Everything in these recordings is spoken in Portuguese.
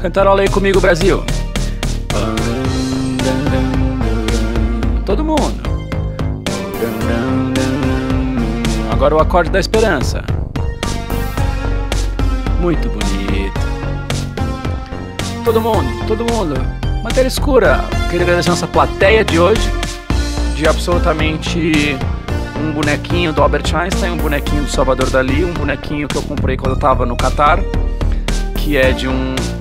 Cantarola aí comigo, Brasil. Todo mundo. Agora o acorde da esperança. Muito bonito. Todo mundo. Matéria escura. Queria agradecer a nossa plateia de hoje. De absolutamente um bonequinho do Albert Einstein, um bonequinho do Salvador Dalí, um bonequinho que eu comprei quando eu tava no Catar, que é de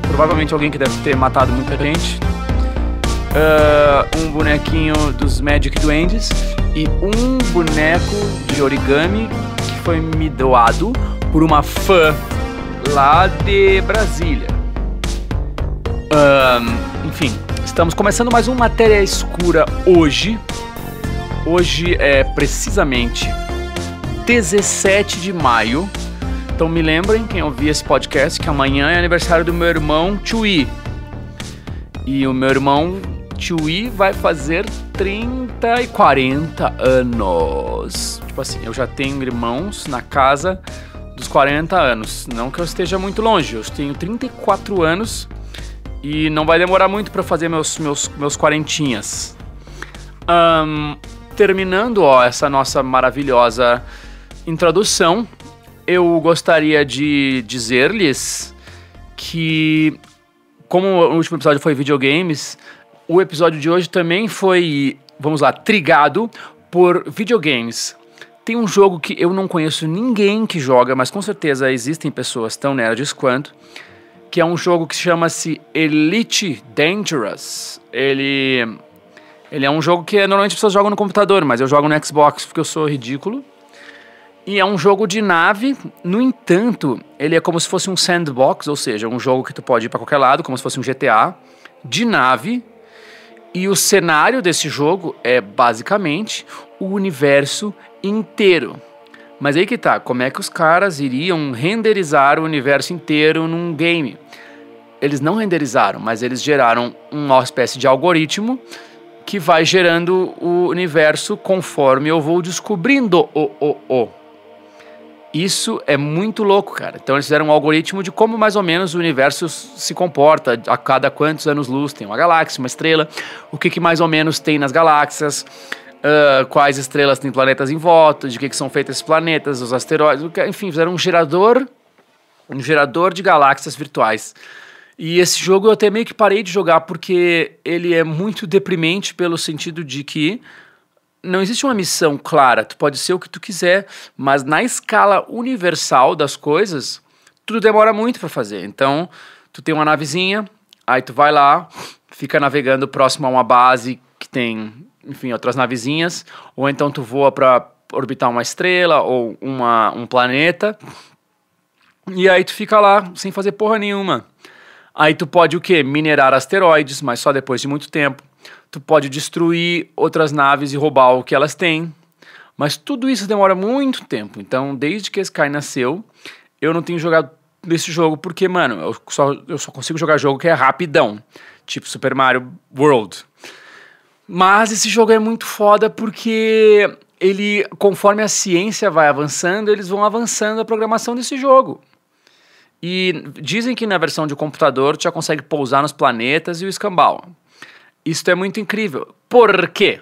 provavelmente alguém que deve ter matado muita gente. Um bonequinho dos Magic Duendes e um boneco de origami que foi me doado por uma fã lá de Brasília. Enfim, estamos começando mais uma Matéria Escura hoje. Hoje é precisamente 17 de maio. Então me lembrem, quem ouvir esse podcast, que amanhã é aniversário do meu irmão Tchui. E o meu irmão Tchui vai fazer 30 e 40 anos. Tipo assim, eu já tenho irmãos na casa dos 40 anos. Não que eu esteja muito longe, eu tenho 34 anos e não vai demorar muito para fazer meus quarentinhas. Terminando essa nossa maravilhosa introdução, eu gostaria de dizer-lhes que, como o último episódio foi videogames, o episódio de hoje também foi, trigado por videogames. Tem um jogo que eu não conheço ninguém que joga, mas com certeza existem pessoas tão nerds quanto, que é um jogo que chama-se Elite Dangerous. Ele é um jogo que normalmente as pessoas jogam no computador, mas eu jogo no Xbox porque eu sou ridículo. E é um jogo de nave, no entanto, ele é como se fosse um sandbox, ou seja, um jogo que tu pode ir pra qualquer lado, como se fosse um GTA, de nave. E o cenário desse jogo é basicamente o universo inteiro. Mas aí que tá, como é que os caras iriam renderizar o universo inteiro num game? Eles não renderizaram, mas eles geraram uma espécie de algoritmo que vai gerando o universo conforme eu vou descobrindo Isso é muito louco, cara. Então eles fizeram um algoritmo de como mais ou menos o universo se comporta, a cada quantos anos-luz tem uma galáxia, uma estrela, o que mais ou menos tem nas galáxias, quais estrelas têm planetas em volta, de que são feitos esses planetas, os asteroides, enfim, fizeram um gerador de galáxias virtuais. E esse jogo eu até meio que parei de jogar porque ele é muito deprimente pelo sentido de que não existe uma missão clara, tu pode ser o que tu quiser, mas na escala universal das coisas, tudo demora muito pra fazer. Então, tu tem uma navezinha, aí tu vai lá, fica navegando próximo a uma base que tem, enfim, outras navezinhas, ou então tu voa pra orbitar uma estrela ou um planeta, e aí tu fica lá sem fazer porra nenhuma. Aí tu pode o quê? Minerar asteroides, mas só depois de muito tempo. Tu pode destruir outras naves e roubar o que elas têm. Mas tudo isso demora muito tempo. Então, desde que Sky nasceu, eu não tenho jogado esse jogo porque, mano, eu só consigo jogar jogo que é rapidão. Tipo Super Mario World. Mas esse jogo é muito foda porque ele, conforme a ciência vai avançando, eles vão avançando a programação desse jogo. E dizem que na versão de computador tu já consegue pousar nos planetas e o escambau. Isso é muito incrível. Por quê?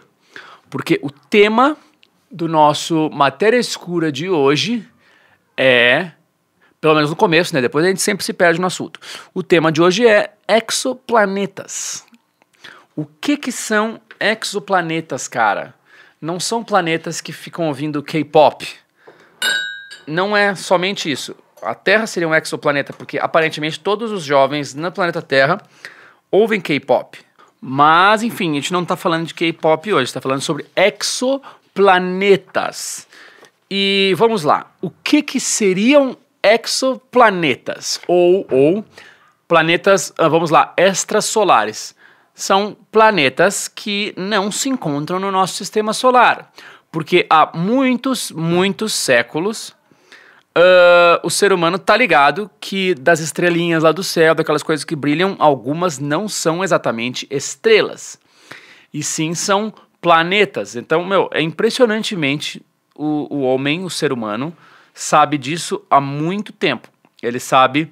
Porque o tema do nosso Matéria Escura de hoje é, pelo menos no começo, né? Depois a gente sempre se perde no assunto. O tema de hoje é exoplanetas. O que são exoplanetas, cara? Não são planetas que ficam ouvindo K-pop. Não é somente isso. A Terra seria um exoplaneta, porque aparentemente todos os jovens no planeta Terra ouvem K-pop. Mas, enfim, a gente não está falando de K-pop hoje, está falando sobre exoplanetas. E vamos lá, o que seriam exoplanetas? Ou planetas, extrasolares. São planetas que não se encontram no nosso sistema solar, porque há muitos séculos o ser humano tá ligado que das estrelinhas lá do céu, daquelas coisas que brilham, algumas não são exatamente estrelas, e sim são planetas. Então, é impressionantemente o homem, o ser humano, sabe disso há muito tempo. Ele sabe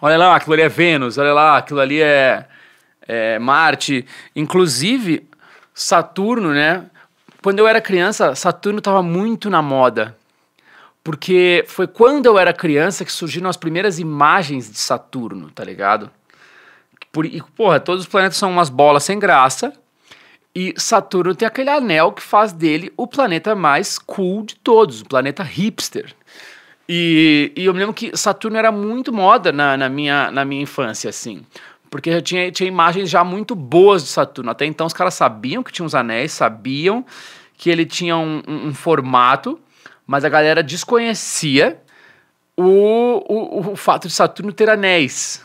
Olha lá, aquilo ali é Vênus, olha lá, aquilo ali é Marte. Inclusive, Saturno, né? Quando eu era criança, Saturno estava muito na moda. Porque foi quando eu era criança que surgiram as primeiras imagens de Saturno, tá ligado? E, porra, todos os planetas são umas bolas sem graça. E Saturno tem aquele anel que faz dele o planeta mais cool de todos, o planeta hipster. E eu me lembro que Saturno era muito moda na minha infância, assim. Porque eu tinha imagens já muito boas de Saturno. Até então os caras sabiam que tinha uns anéis, sabiam que ele tinha um formato, mas a galera desconhecia o fato de Saturno ter anéis.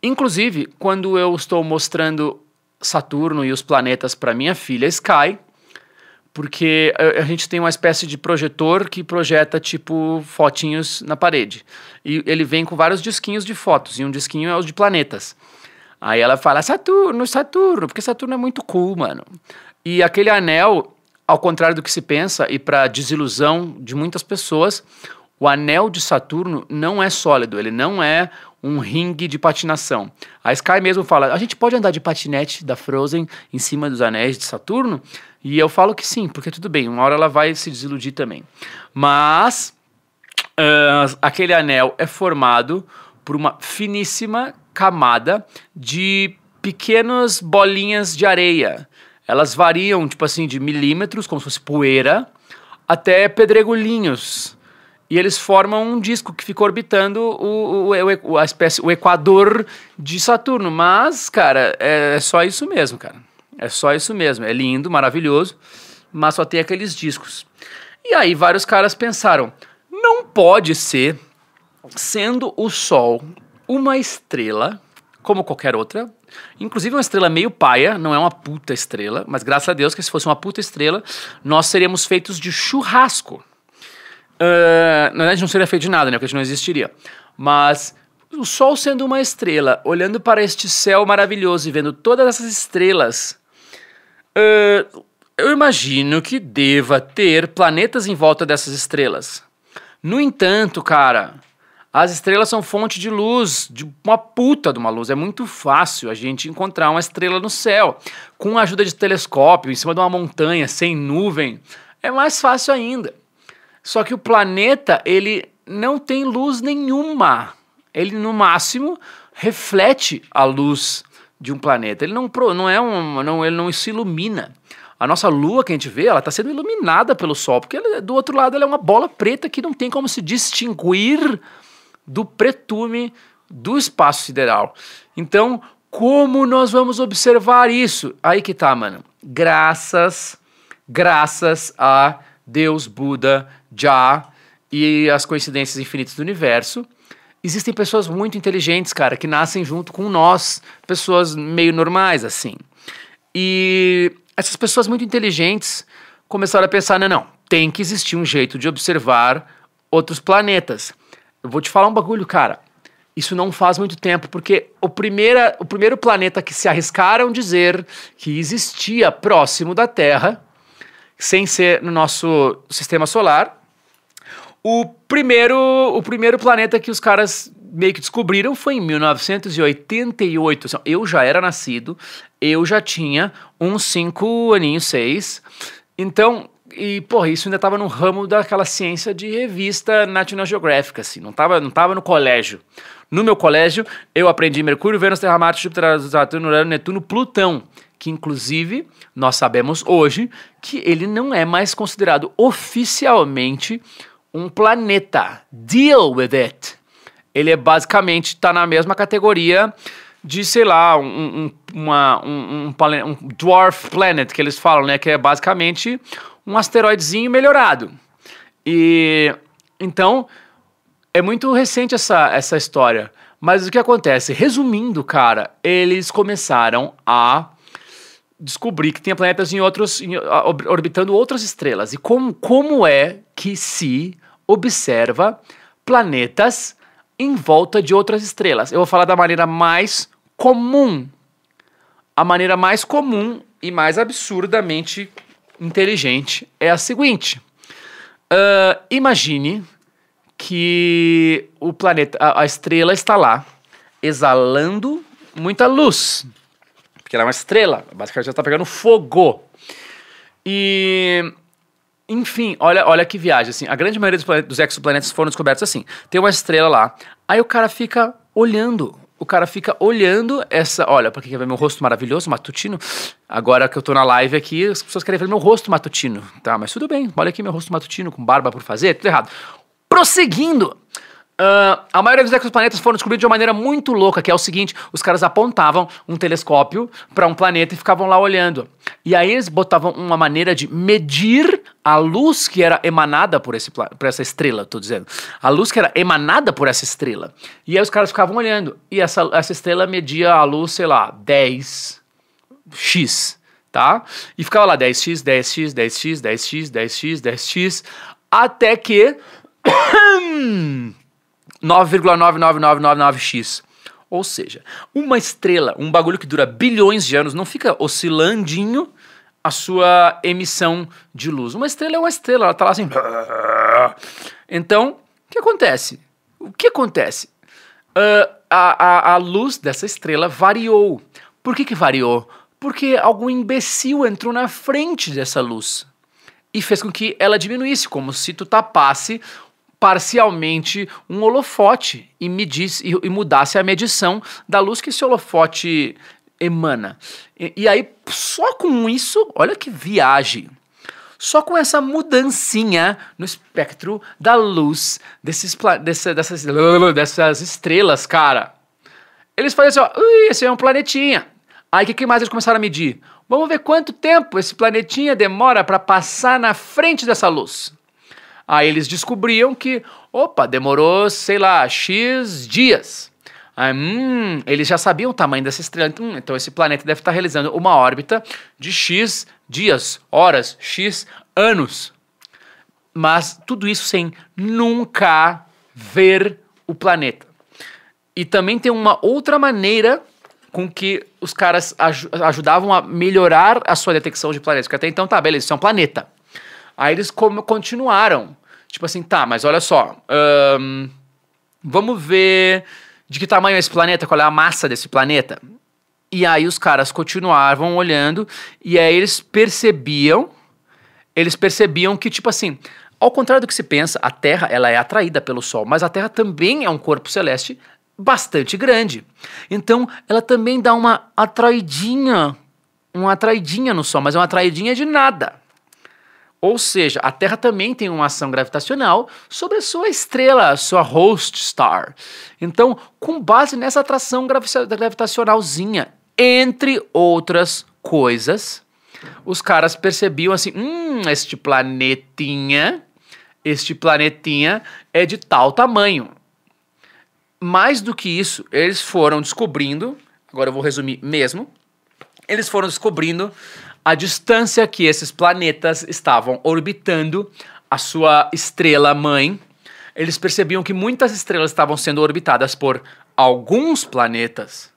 Inclusive, quando eu estou mostrando Saturno e os planetas para minha filha Sky, porque a gente tem uma espécie de projetor que projeta, tipo, fotinhos na parede. E ele vem com vários disquinhos de fotos, e um disquinho é os de planetas. Aí ela fala, Saturno, Saturno, porque Saturno é muito cool, mano. E aquele anel, ao contrário do que se pensa, e para desilusão de muitas pessoas, o anel de Saturno não é sólido, ele não é um ringue de patinação. A Sky mesmo fala, a gente pode andar de patinete da Frozen em cima dos anéis de Saturno? E eu falo que sim, porque tudo bem, uma hora ela vai se desiludir também. Mas aquele anel é formado por uma finíssima camada de pequenas bolinhas de areia. Elas variam, tipo assim, de milímetros, como se fosse poeira, até pedregulhinhos. E eles formam um disco que fica orbitando o equador de Saturno. Mas, cara, é só isso mesmo, cara. É só isso mesmo. É lindo, maravilhoso, mas só tem aqueles discos. E aí vários caras pensaram, não pode ser, sendo o Sol uma estrela, como qualquer outra, inclusive uma estrela meio paia, não é uma puta estrela, mas graças a Deus que se fosse uma puta estrela, nós seríamos feitos de churrasco. Na verdade não seria feito de nada, né? Porque a gente não existiria. Mas o Sol sendo uma estrela, olhando para este céu maravilhoso e vendo todas essas estrelas, eu imagino que deva ter planetas em volta dessas estrelas. No entanto, cara, as estrelas são fonte de luz, de uma puta de uma luz. É muito fácil a gente encontrar uma estrela no céu. Com a ajuda de telescópio, em cima de uma montanha, sem nuvem, é mais fácil ainda. Só que o planeta, ele não tem luz nenhuma. Ele, no máximo, reflete a luz de um planeta. Ele ele não se ilumina. A nossa Lua que a gente vê, ela está sendo iluminada pelo Sol, porque do outro lado ela é uma bola preta que não tem como se distinguir do pretume do espaço sideral. Então, como nós vamos observar isso? Aí que tá, mano. Graças a Deus, Buda, Jah e as coincidências infinitas do universo, existem pessoas muito inteligentes, cara, que nascem junto com nós, pessoas meio normais, assim. E essas pessoas muito inteligentes começaram a pensar, não, tem que existir um jeito de observar outros planetas. Eu vou te falar um bagulho, cara. Isso não faz muito tempo, porque o primeiro planeta que se arriscaram dizer que existia próximo da Terra, sem ser no nosso sistema solar, o primeiro planeta que os caras meio que descobriram foi em 1988. Eu já era nascido, eu já tinha uns 5 aninhos, 6. Então, porra, isso ainda tava no ramo daquela ciência de revista National Geographic, assim, não tava no colégio. No meu colégio, eu aprendi Mercúrio, Vênus, Terra, Marte, Júpiter, Saturno, Urano, Netuno, Plutão, que inclusive nós sabemos hoje que ele não é mais considerado oficialmente um planeta. Deal with it. Ele é basicamente, está na mesma categoria de, sei lá, um dwarf planet, que eles falam, né? Que é basicamente um asteroidezinho melhorado. E então é muito recente essa história. Mas o que acontece? Resumindo, cara, eles começaram a descobrir que tinha planetas orbitando outras estrelas. E como é que se observa planetas em volta de outras estrelas? Eu vou falar da maneira mais comum. A maneira mais comum e mais absurdamente inteligente é a seguinte. Imagine que o planeta, a estrela está lá, exalando muita luz, porque ela é uma estrela, basicamente ela está pegando fogo. E, enfim, olha que viagem, assim, a grande maioria dos exoplanetas foram descobertos assim, tem uma estrela lá, aí o cara fica olhando essa, olha, pra quem quer ver meu rosto maravilhoso, matutino, agora que eu tô na live aqui, as pessoas querem ver meu rosto matutino, tá, mas tudo bem, olha aqui meu rosto matutino, com barba por fazer, tudo errado. Prosseguindo, a maioria dos exoplanetas foram descobridos de uma maneira muito louca, que é o seguinte, os caras apontavam um telescópio para um planeta e ficavam lá olhando. E aí eles botavam uma maneira de medir a luz que era emanada por essa estrela, tô dizendo. A luz que era emanada por essa estrela. E aí os caras ficavam olhando. E essa estrela media a luz, sei lá, 10x, tá? E ficava lá 10x, 10x, 10x, 10x, 10x, 10x, até que 9,99999x. Ou seja, uma estrela, um bagulho que dura bilhões de anos, não fica oscilandinho a sua emissão de luz. Uma estrela é uma estrela, ela tá lá assim. Então, o que acontece? A luz dessa estrela variou. Por que variou? Porque algum imbecil entrou na frente dessa luz e fez com que ela diminuísse, como se tu tapasse parcialmente um holofote e mudasse a medição da luz que esse holofote emana. E aí, só com isso, olha que viagem, só com essa mudancinha no espectro da luz dessas estrelas, cara, eles fazem assim, ó, esse é um planetinha. Aí o que mais eles começaram a medir? Vamos ver quanto tempo esse planetinha demora para passar na frente dessa luz. Aí eles descobriam que, demorou, sei lá, X dias. Aí, eles já sabiam o tamanho dessa estrela. Então esse planeta deve estar realizando uma órbita de X dias, horas, X anos. Mas tudo isso sem nunca ver o planeta. E também tem uma outra maneira com que os caras ajudavam a melhorar a sua detecção de planetas. Porque até então, tá, beleza, isso é um planeta. Aí eles continuaram, tipo assim, tá, mas olha só, vamos ver de que tamanho é esse planeta, qual é a massa desse planeta. E aí os caras continuavam olhando e aí eles percebiam que, tipo assim, ao contrário do que se pensa, a Terra ela é atraída pelo Sol, mas a Terra também é um corpo celeste bastante grande. Então ela também dá uma atraidinha no Sol, mas é uma atraidinha de nada. Ou seja, a Terra também tem uma ação gravitacional sobre a sua estrela, a sua host star. Então, com base nessa atração gravitacionalzinha, entre outras coisas, os caras percebiam assim, este planetinha é de tal tamanho. Mais do que isso, eles foram descobrindo, agora eu vou resumir mesmo, eles foram descobrindo a distância que esses planetas estavam orbitando a sua estrela-mãe. Eles percebiam que muitas estrelas estavam sendo orbitadas por alguns planetas.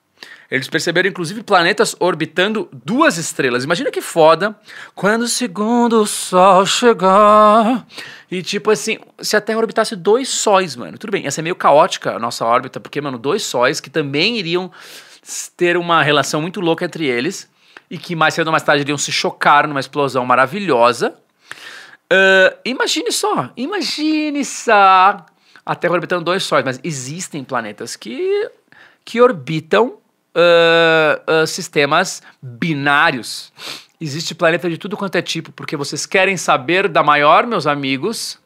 Eles perceberam, inclusive, planetas orbitando duas estrelas. Imagina que foda quando o segundo sol chegar. E tipo assim, se a Terra orbitasse dois sóis, mano. Tudo bem, ia ser meio caótica a nossa órbita, porque, mano, dois sóis que também iriam ter uma relação muito louca entre eles. E que mais cedo ou mais tarde iriam se chocar numa explosão maravilhosa. Imagine só a Terra orbitando dois sóis, mas existem planetas que orbitam sistemas binários. Existe planeta de tudo quanto é tipo, porque vocês querem saber da maior, meus amigos?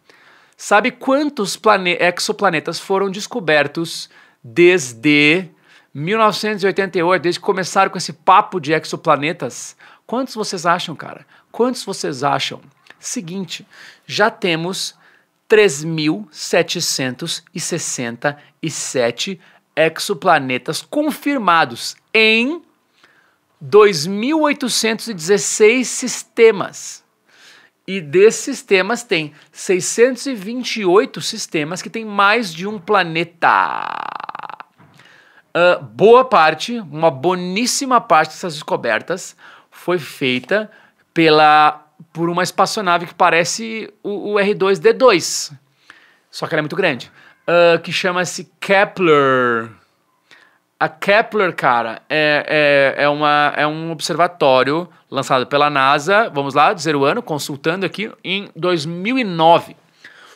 Sabe quantos exoplanetas foram descobertos desde 1988, desde que começaram com esse papo de exoplanetas? Quantos vocês acham, cara? Quantos vocês acham? Seguinte, já temos 3.767 exoplanetas confirmados em 2.816 sistemas. E desses sistemas tem 628 sistemas que tem mais de um planeta. Boa parte, uma boníssima parte dessas descobertas foi feita por uma espaçonave que parece o R2-D2, só que ela é muito grande, que chama-se Kepler. A Kepler, cara, é um observatório lançado pela NASA, vamos lá, dizer o ano, consultando aqui, em 2009.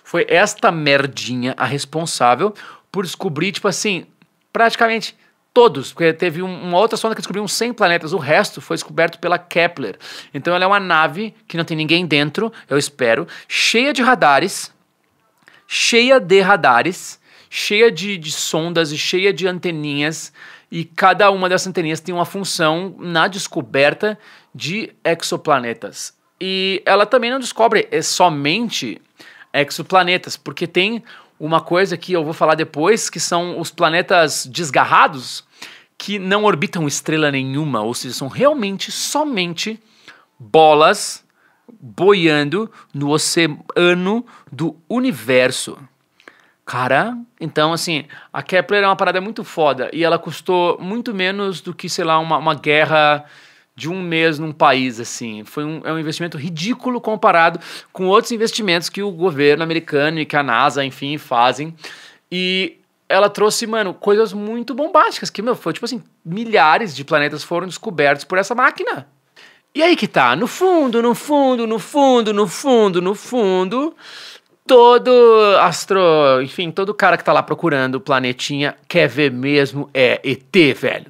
Foi esta merdinha a responsável por descobrir, tipo assim, praticamente todos, porque teve uma outra sonda que descobriu uns 100 planetas, o resto foi descoberto pela Kepler. Então ela é uma nave que não tem ninguém dentro, eu espero, cheia de radares, cheia de sondas e cheia de anteninhas, e cada uma dessas anteninhas tem uma função na descoberta de exoplanetas. E ela também não descobre somente exoplanetas, porque tem uma coisa que eu vou falar depois, que são os planetas desgarrados, que não orbitam estrela nenhuma, ou seja, são realmente somente bolas boiando no oceano do universo. Cara, então assim, a Kepler é uma parada muito foda e ela custou muito menos do que, sei lá, uma guerra de um mês num país, assim. É um investimento ridículo comparado com outros investimentos que o governo americano e que a NASA, enfim, fazem. E ela trouxe, mano, coisas muito bombásticas, que, meu, foi tipo assim, milhares de planetas foram descobertos por essa máquina. E aí que tá, no fundo, todo enfim, todo cara que tá lá procurando o planetinha quer ver mesmo ET, velho.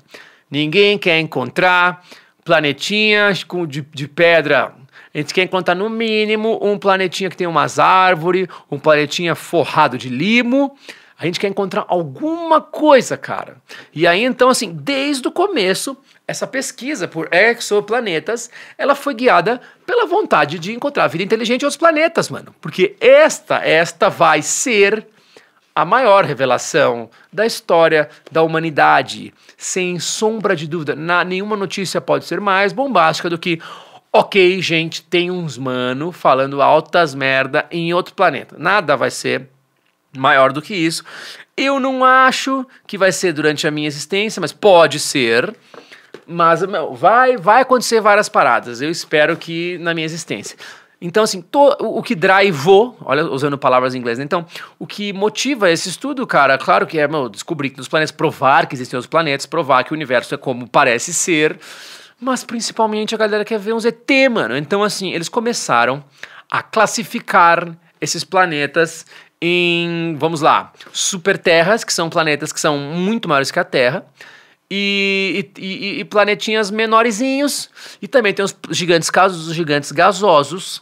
Ninguém quer encontrar planetinhas de pedra. A gente quer encontrar no mínimo um planetinha que tem umas árvores, um planetinha forrado de limo. A gente quer encontrar alguma coisa, cara. E aí, então, assim, desde o começo, essa pesquisa por exoplanetas, ela foi guiada pela vontade de encontrar vida inteligente em outros planetas, mano. Porque esta vai ser a maior revelação da história da humanidade. Sem sombra de dúvida, nenhuma notícia pode ser mais bombástica do que: ok, gente, tem uns mano falando altas merda em outro planeta. Nada vai ser maior do que isso. Eu não acho que vai ser durante a minha existência, mas pode ser. Mas, meu, vai acontecer várias paradas. Eu espero que na minha existência. Então, assim, o que drivou, olha, usando palavras em inglês, né? Então, o que motiva esse estudo, cara, claro que é, meu, descobrir que nos planetas, provar que existem outros planetas, provar que o universo é como parece ser, mas principalmente a galera quer ver uns ET, mano. Então, assim, eles começaram a classificar esses planetas em, vamos lá, superterras, que são planetas que são muito maiores que a Terra, e planetinhas menorzinhos, e também tem os gigantes gasosos,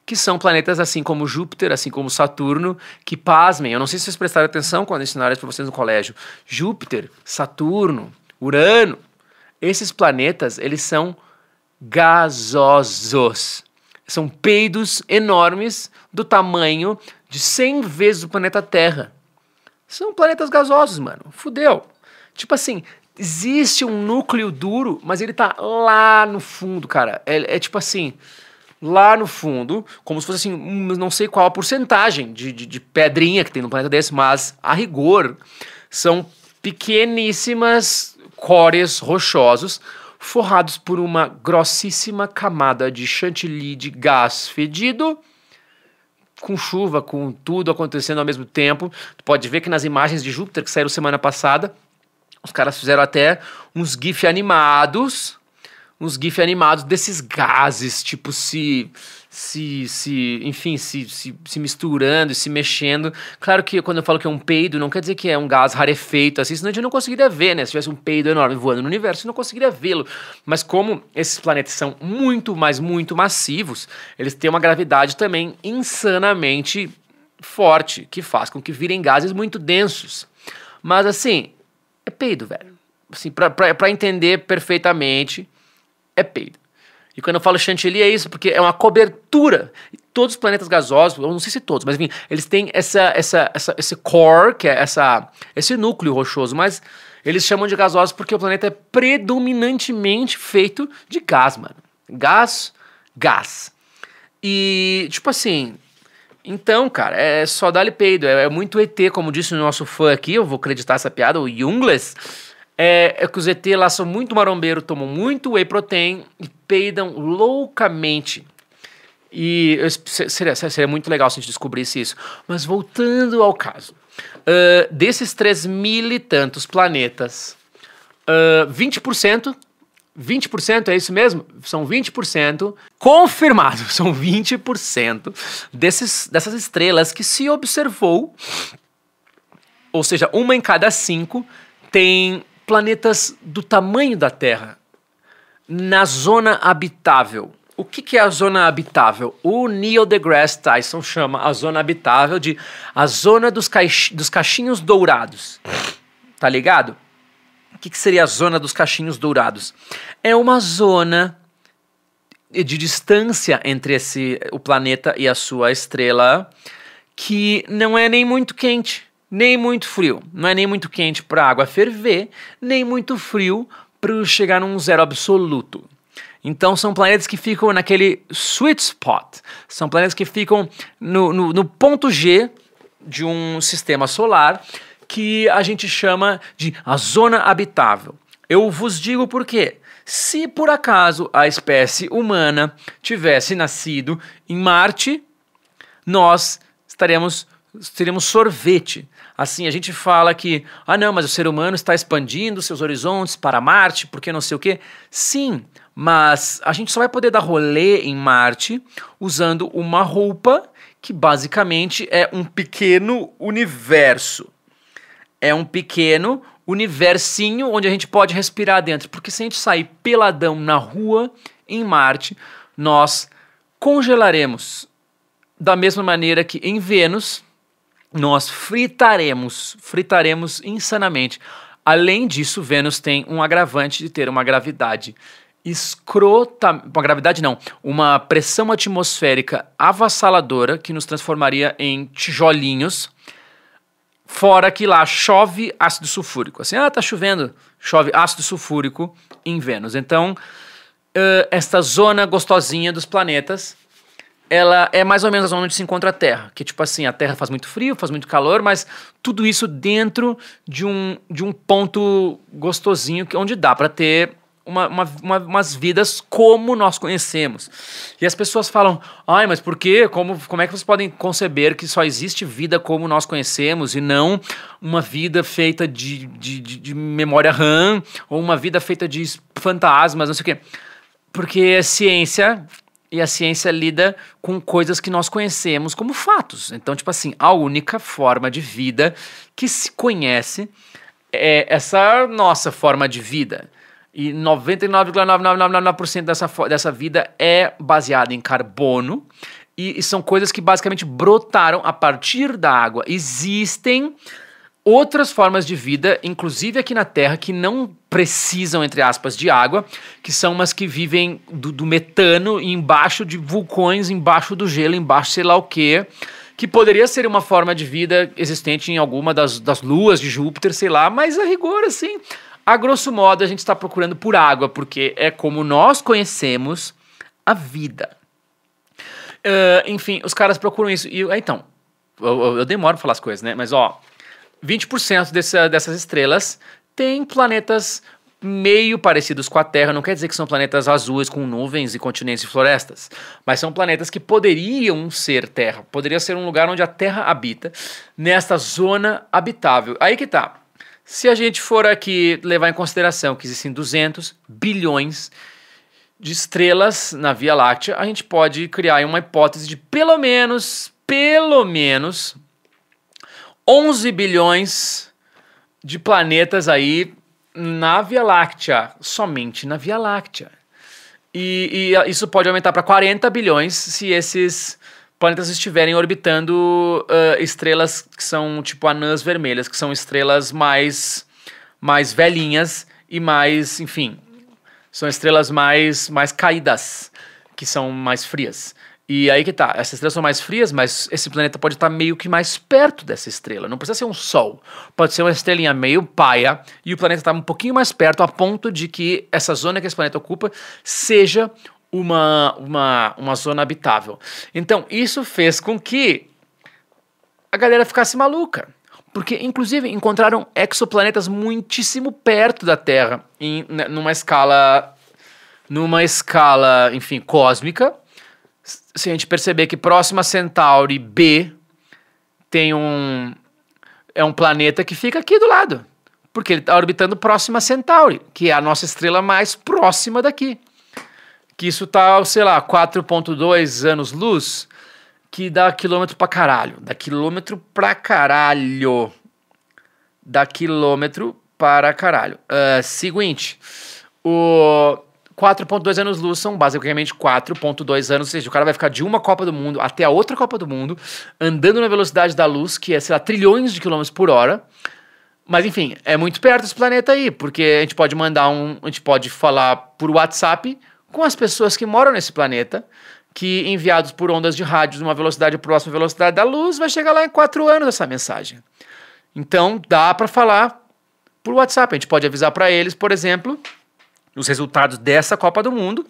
que são planetas assim como Júpiter, assim como Saturno, que, pasmem, eu não sei se vocês prestaram atenção quando ensinaram isso para vocês no colégio, Júpiter, Saturno, Urano, esses planetas, eles são gasosos. São peidos enormes do tamanho de 100 vezes o planeta Terra. São planetas gasosos, mano. Fudeu. Tipo assim, existe um núcleo duro, mas ele tá lá no fundo, cara. É tipo assim, lá no fundo, como se fosse assim, não sei qual a porcentagem de pedrinha que tem no planeta desse, mas, a rigor, são pequeníssimas cores rochosos forrados por uma grossíssima camada de chantilly de gás fedido, com chuva, com tudo acontecendo ao mesmo tempo. Tu pode ver que nas imagens de Júpiter que saíram semana passada, os caras fizeram até uns GIF animados desses gases, tipo, enfim, se misturando e se mexendo. Claro que quando eu falo que é um peido, não quer dizer que é um gás rarefeito, assim, senão a gente não conseguiria ver, né? Se tivesse um peido enorme voando no universo, a gente não conseguiria vê-lo. Mas como esses planetas são muito, mas muito massivos, eles têm uma gravidade também insanamente forte, que faz com que virem gases muito densos. Mas, assim, é peido, velho. Assim, pra entender perfeitamente, é peido. E quando eu falo chantilly é isso, porque é uma cobertura. E todos os planetas gasosos, eu não sei se todos, mas enfim, eles têm esse core, que é esse núcleo rochoso, mas eles chamam de gasosos porque o planeta é predominantemente feito de gás, mano. Gás. E, tipo assim, então, cara, é só dar-lhe peido. É muito ET, como disse o nosso fã aqui, eu vou acreditar essa piada, o Jungles. É que os ET lá são muito marombeiros, tomam muito whey protein e peidam loucamente. E seria muito legal se a gente descobrisse isso. Mas voltando ao caso. Desses 3.000 e tantos planetas, 20%, é isso mesmo? São 20% confirmado, são 20% dessas estrelas que se observou, ou seja, uma em cada 5 tem planetas do tamanho da Terra na zona habitável. O que é a zona habitável? O Neil deGrasse Tyson chama a zona habitável de a zona dos cachinhos dourados. Tá ligado? O que seria a zona dos cachinhos dourados? É uma zona de distância entre o planeta e a sua estrela que não é nem muito quente, nem muito frio. Não é nem muito quente para a água ferver, nem muito frio para chegar num zero absoluto. Então são planetas que ficam naquele sweet spot. São planetas que ficam no ponto G de um sistema solar que a gente chama de a zona habitável. Eu vos digo por quê. Se por acaso a espécie humana tivesse nascido em Marte, nós teríamos sorvete. Assim, a gente fala que, não, mas o ser humano está expandindo seus horizontes para Marte, porque não sei o quê. Sim, mas a gente só vai poder dar rolê em Marte usando uma roupa que basicamente é um pequeno universo. É um pequeno universinho onde a gente pode respirar dentro. Porque se a gente sair peladão na rua, em Marte, nós congelaremos. Da mesma maneira que em Vênus, nós fritaremos insanamente. Além disso, Vênus tem um agravante de ter uma gravidade uma pressão atmosférica avassaladora que nos transformaria em tijolinhos. Fora que lá chove ácido sulfúrico. Assim, tá chovendo, chove ácido sulfúrico em Vênus. Então, esta zona gostosinha dos planetas, ela é mais ou menos a zona onde se encontra a Terra. Que tipo assim, a Terra faz muito frio, faz muito calor, mas tudo isso dentro de um ponto gostosinho onde dá para ter umas vidas como nós conhecemos. E as pessoas falam, mas por quê? Como é que vocês podem conceber que só existe vida como nós conhecemos e não uma vida feita de memória RAM ou uma vida feita de fantasmas, não sei o quê? Porque é ciência e a ciência lida com coisas que nós conhecemos como fatos. Então, tipo assim, a única forma de vida que se conhece é essa nossa forma de vida. E 99,9999% dessa vida é baseada em carbono e são coisas que basicamente brotaram a partir da água. Existem outras formas de vida, inclusive aqui na Terra, que não precisam, entre aspas, de água, que são umas que vivem do metano embaixo de vulcões, embaixo do gelo, embaixo sei lá o quê, que poderia ser uma forma de vida existente em alguma das luas de Júpiter, sei lá, mas a rigor, assim, a grosso modo a gente está procurando por água, porque é como nós conhecemos a vida. Enfim, os caras procuram isso. E então, eu demoro pra falar as coisas, né? Mas 20% dessas estrelas têm planetas meio parecidos com a Terra. Não quer dizer que são planetas azuis com nuvens e continentes e florestas, mas são planetas que poderiam ser Terra. Poderia ser um lugar onde a Terra habita, nesta zona habitável. Aí que tá. Se a gente for aqui levar em consideração que existem 200 bilhões de estrelas na Via Láctea, a gente pode criar uma hipótese de pelo menos 11 bilhões de planetas aí na Via Láctea, somente na Via Láctea. E isso pode aumentar para 40 bilhões se esses planetas estiverem orbitando estrelas que são tipo anãs vermelhas, que são estrelas mais velhinhas e mais, enfim, são estrelas mais caídas, que são mais frias. E aí que tá, essas estrelas são mais frias, mas esse planeta pode estar meio que mais perto dessa estrela. Não precisa ser um Sol, pode ser uma estrelinha meio paia e o planeta está um pouquinho mais perto a ponto de que essa zona que esse planeta ocupa seja uma zona habitável. Então, isso fez com que a galera ficasse maluca. Porque, inclusive, encontraram exoplanetas muitíssimo perto da Terra, numa escala, enfim, cósmica. Se a gente perceber que Próxima Centauri B é um planeta que fica aqui do lado. Porque ele está orbitando próximo a Centauri, que é a nossa estrela mais próxima daqui. Que isso tá, sei lá, 4,2 anos-luz, que dá quilômetro pra caralho. Dá quilômetro pra caralho. Dá quilômetro para caralho. Seguinte, o 4,2 anos-luz são basicamente 4,2 anos, ou seja, o cara vai ficar de uma Copa do Mundo até a outra Copa do Mundo, andando na velocidade da luz, que é, sei lá, trilhões de quilômetros por hora. Mas enfim, é muito perto esse planeta aí, porque a gente pode a gente pode falar por WhatsApp com as pessoas que moram nesse planeta, que enviados por ondas de rádio numa velocidade próxima à velocidade da luz, vai chegar lá em 4 anos essa mensagem. Então dá para falar por WhatsApp, a gente pode avisar para eles, por exemplo, os resultados dessa Copa do Mundo,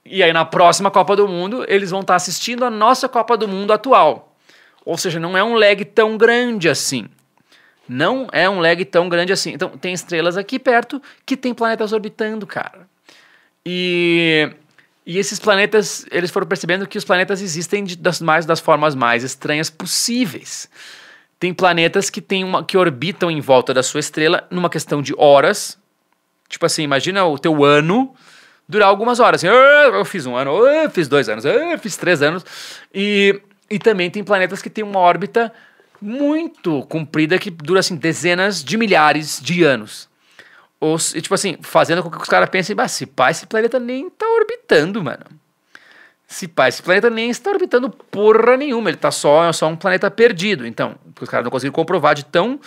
e aí na próxima Copa do Mundo eles vão estar assistindo a nossa Copa do Mundo atual. Ou seja, não é um lag tão grande assim. Não é um lag tão grande assim. Então, tem estrelas aqui perto que tem planetas orbitando, cara. E esses planetas, eles foram percebendo que os planetas existem das formas mais estranhas possíveis. Tem planetas que orbitam em volta da sua estrela numa questão de horas. Tipo assim, imagina o teu ano durar algumas horas. Assim, eu fiz 1 ano, eu fiz 2 anos, eu fiz 3 anos. E também tem planetas que têm uma órbita muito comprida que dura assim dezenas de milhares de anos. E, tipo assim, fazendo com que os caras pensem, se pá, esse planeta nem tá orbitando, mano. Se pá, esse planeta nem está orbitando porra nenhuma, ele tá só um planeta perdido. Então, os caras não conseguiram comprovar de tão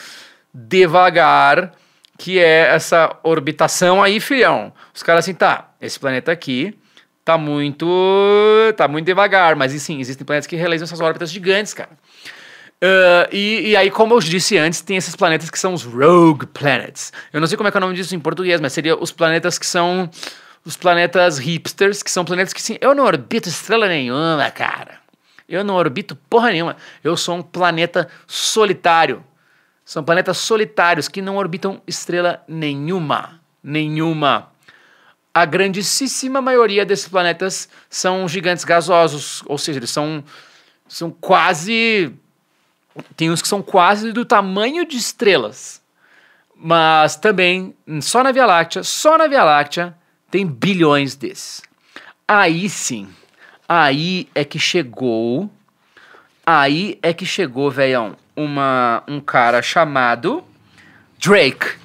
devagar que é essa orbitação aí, filhão. Os caras assim, esse planeta aqui tá muito devagar, mas sim, existem planetas que realizam essas órbitas gigantes, cara. E aí, como eu disse antes, tem esses planetas que são os Rogue Planets. Eu não sei como é que é o nome disso em português, mas seria os planetas que são os planetas hipsters, que são planetas que, sim, eu não orbito estrela nenhuma, cara. Eu não orbito porra nenhuma. Eu sou um planeta solitário. São planetas solitários que não orbitam estrela nenhuma. Nenhuma. A grandíssima maioria desses planetas são gigantes gasosos, ou seja, eles são quase... Tem uns que são quase do tamanho de estrelas. Mas também, só na Via Láctea, tem bilhões desses. Aí sim, aí é que chegou, velhão, um cara chamado Drake.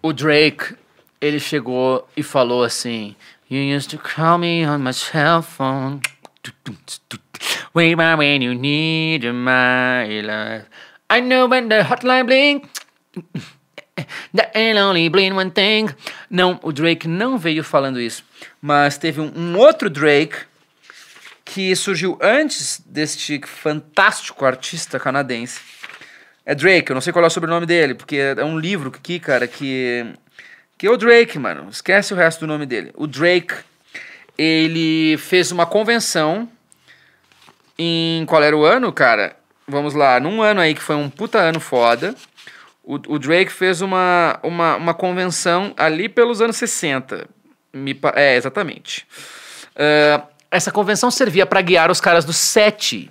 O Drake, ele chegou e falou assim, You used to call me on my cell phone. Way back when you needed my love. I know when the hotline blink. That ain't only blink one thing. Não, o Drake não veio falando isso. Mas teve um outro Drake que surgiu antes deste fantástico artista canadense. É Drake, eu não sei qual é o sobrenome dele, porque é um livro aqui, cara, que é o Drake, mano. Esquece o resto do nome dele. O Drake, ele fez uma convenção em qual era o ano, cara? Vamos lá, num ano aí que foi um puta ano foda, o Drake fez uma convenção ali pelos anos 60. Exatamente. Essa convenção servia para guiar os caras do SETI.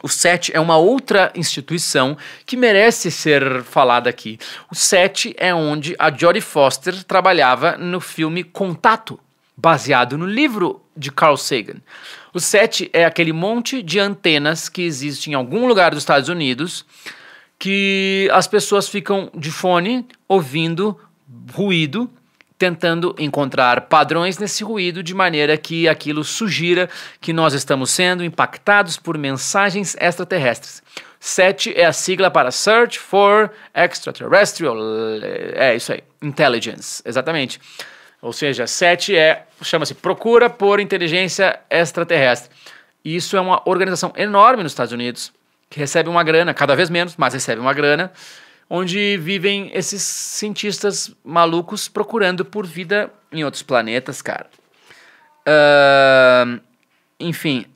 O SETI é uma outra instituição que merece ser falada aqui. O SETI é onde a Jodie Foster trabalhava no filme Contato, baseado no livro de Carl Sagan. O SETI é aquele monte de antenas que existe em algum lugar dos Estados Unidos que as pessoas ficam de fone ouvindo ruído, tentando encontrar padrões nesse ruído de maneira que aquilo sugira que nós estamos sendo impactados por mensagens extraterrestres. SETI é a sigla para Search for Extraterrestrial... É isso aí, Intelligence, exatamente. Ou seja, SETI chama-se Procura por Inteligência Extraterrestre. E isso é uma organização enorme nos Estados Unidos, que recebe uma grana, cada vez menos, mas recebe uma grana, onde vivem esses cientistas malucos procurando por vida em outros planetas, cara. Enfim,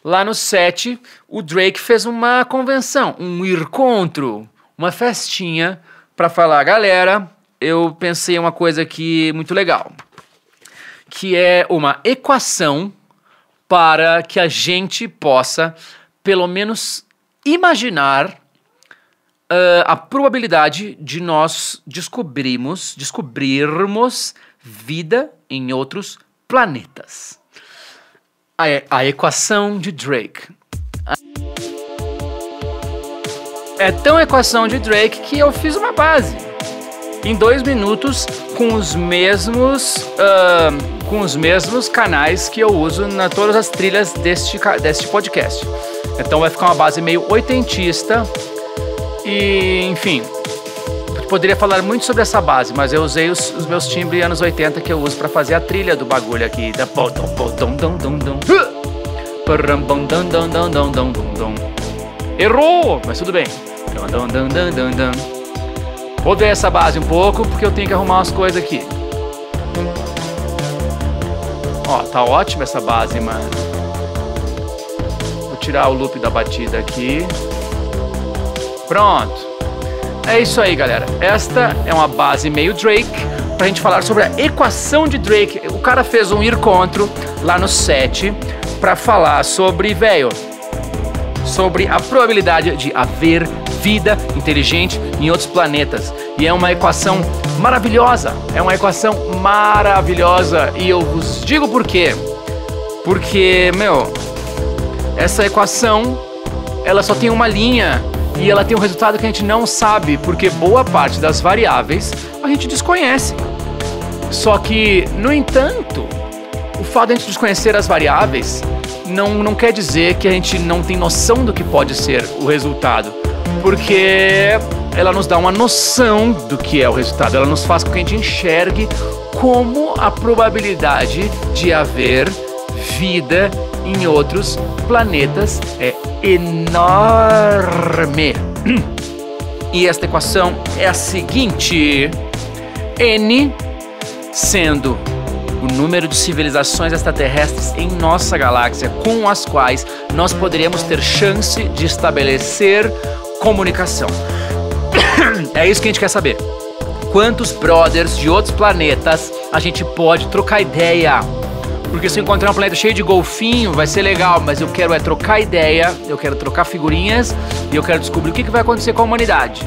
lá no SETI, o Drake fez uma convenção, um encontro, uma festinha, para falar, galera, eu pensei uma coisa aqui muito legal, que é uma equação para que a gente possa, pelo menos, imaginar a probabilidade de nós descobrirmos vida em outros planetas. A equação de Drake. É tão equação de Drake que eu fiz uma base em 2 minutos com os mesmos canais que eu uso na todas as trilhas deste podcast. Então vai ficar uma base meio oitentista e, enfim, poderia falar muito sobre essa base, mas eu usei os meus timbres anos 80 que eu uso pra fazer a trilha do bagulho aqui. Errou, mas tudo bem. Vou ver essa base um pouco, porque eu tenho que arrumar umas coisas aqui. Ó, tá ótima essa base, mano. Vou tirar o loop da batida aqui. Pronto. É isso aí, galera. Esta é uma base meio Drake, pra gente falar sobre a equação de Drake. O cara fez um encontro lá no set pra falar sobre, sobre a probabilidade de haver vida inteligente em outros planetas. E é uma equação maravilhosa. É uma equação maravilhosa. E eu vos digo por quê. Porque, essa equação, ela só tem uma linha. E ela tem um resultado que a gente não sabe, porque boa parte das variáveis a gente desconhece. Só que, no entanto, o fato de a gente desconhecer as variáveis não quer dizer que a gente não tem noção do que pode ser o resultado. Porque ela nos dá uma noção do que é o resultado. Ela nos faz com que a gente enxergue como a probabilidade de haver vida em outros planetas é enorme. E esta equação é a seguinte: N sendo o número de civilizações extraterrestres em nossa galáxia com as quais nós poderíamos ter chance de estabelecer comunicação. É isso que a gente quer saber. Quantos brothers de outros planetas a gente pode trocar ideia? Porque se eu encontrar um planeta cheio de golfinho, vai ser legal, mas eu quero trocar ideia, eu quero trocar figurinhas e eu quero descobrir o que vai acontecer com a humanidade.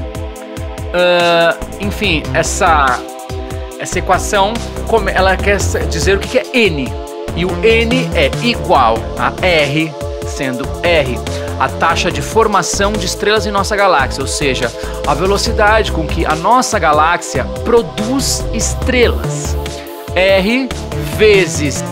Enfim, essa equação, ela quer dizer o que é N. E o N é igual a R, sendo R a taxa de formação de estrelas em nossa galáxia, ou seja, a velocidade com que a nossa galáxia produz estrelas. R vezes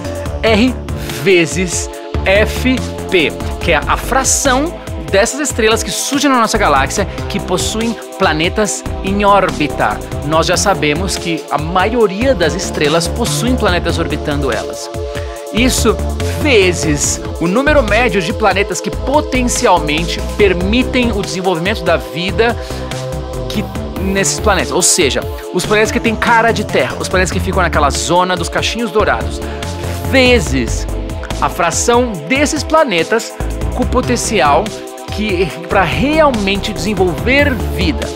FP, que é a fração dessas estrelas que surgem na nossa galáxia que possuem planetas em órbita. Nós já sabemos que a maioria das estrelas possuem planetas orbitando elas. Isso vezes o número médio de planetas que potencialmente permitem o desenvolvimento da vida nesses planetas, ou seja, os planetas que têm cara de terra, os planetas que ficam naquela zona dos cachinhos dourados, vezes a fração desses planetas com potencial para realmente desenvolver vida,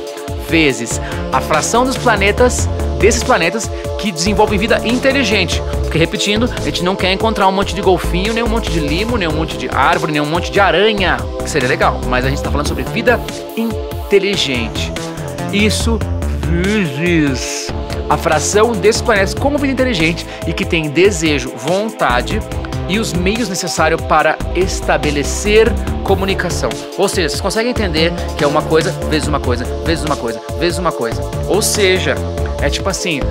vezes a fração desses planetas que desenvolvem vida inteligente. Porque, repetindo, a gente não quer encontrar um monte de golfinho, nem um monte de limo, nem um monte de árvore, nem um monte de aranha, que seria legal, mas a gente está falando sobre vida inteligente. Isso vezes a fração desses planetas como vida inteligente e que tem desejo, vontade e os meios necessários para estabelecer comunicação. Ou seja, vocês conseguem entender que é uma coisa, vezes uma coisa, vezes uma coisa, vezes uma coisa. Ou seja, é tipo assim,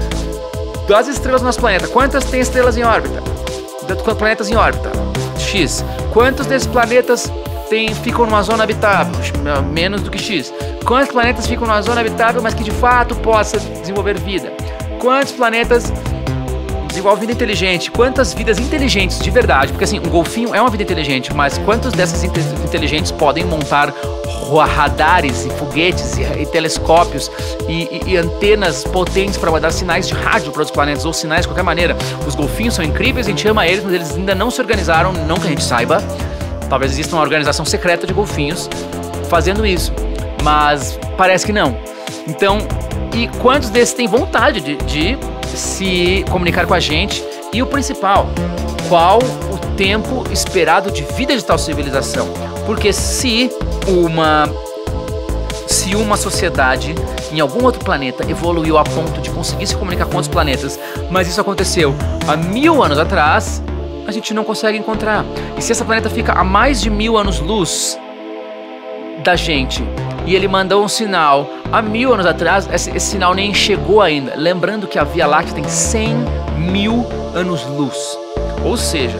das estrelas do nosso planeta, quantas tem estrelas em órbita? Planetas em órbita? X. Quantos desses planetas ficam numa zona habitável? Menos do que X. Quantos planetas ficam numa zona habitável, mas que de fato possa desenvolver vida? Quantos planetas desenvolvem vida inteligente? Quantas vidas inteligentes de verdade? Porque assim, um golfinho é uma vida inteligente, mas quantas dessas inteligentes podem montar radares e foguetes e telescópios e antenas potentes para mandar sinais de rádio para outros planetas ou sinais de qualquer maneira? Os golfinhos são incríveis, a gente ama eles, mas eles ainda não se organizaram, não que a gente saiba. Talvez exista uma organização secreta de golfinhos fazendo isso, mas parece que não. Então, e quantos desses têm vontade de se comunicar com a gente? E o principal, qual o tempo esperado de vida de tal civilização? Porque se se uma sociedade em algum outro planeta evoluiu a ponto de conseguir se comunicar com outros planetas, mas isso aconteceu há 1000 anos atrás, a gente não consegue encontrar. E se esse planeta fica a mais de 1000 anos-luz da gente, e ele mandou um sinal há 1000 anos atrás, esse sinal nem chegou ainda. Lembrando que a Via Láctea tem 100.000 anos-luz. Ou seja,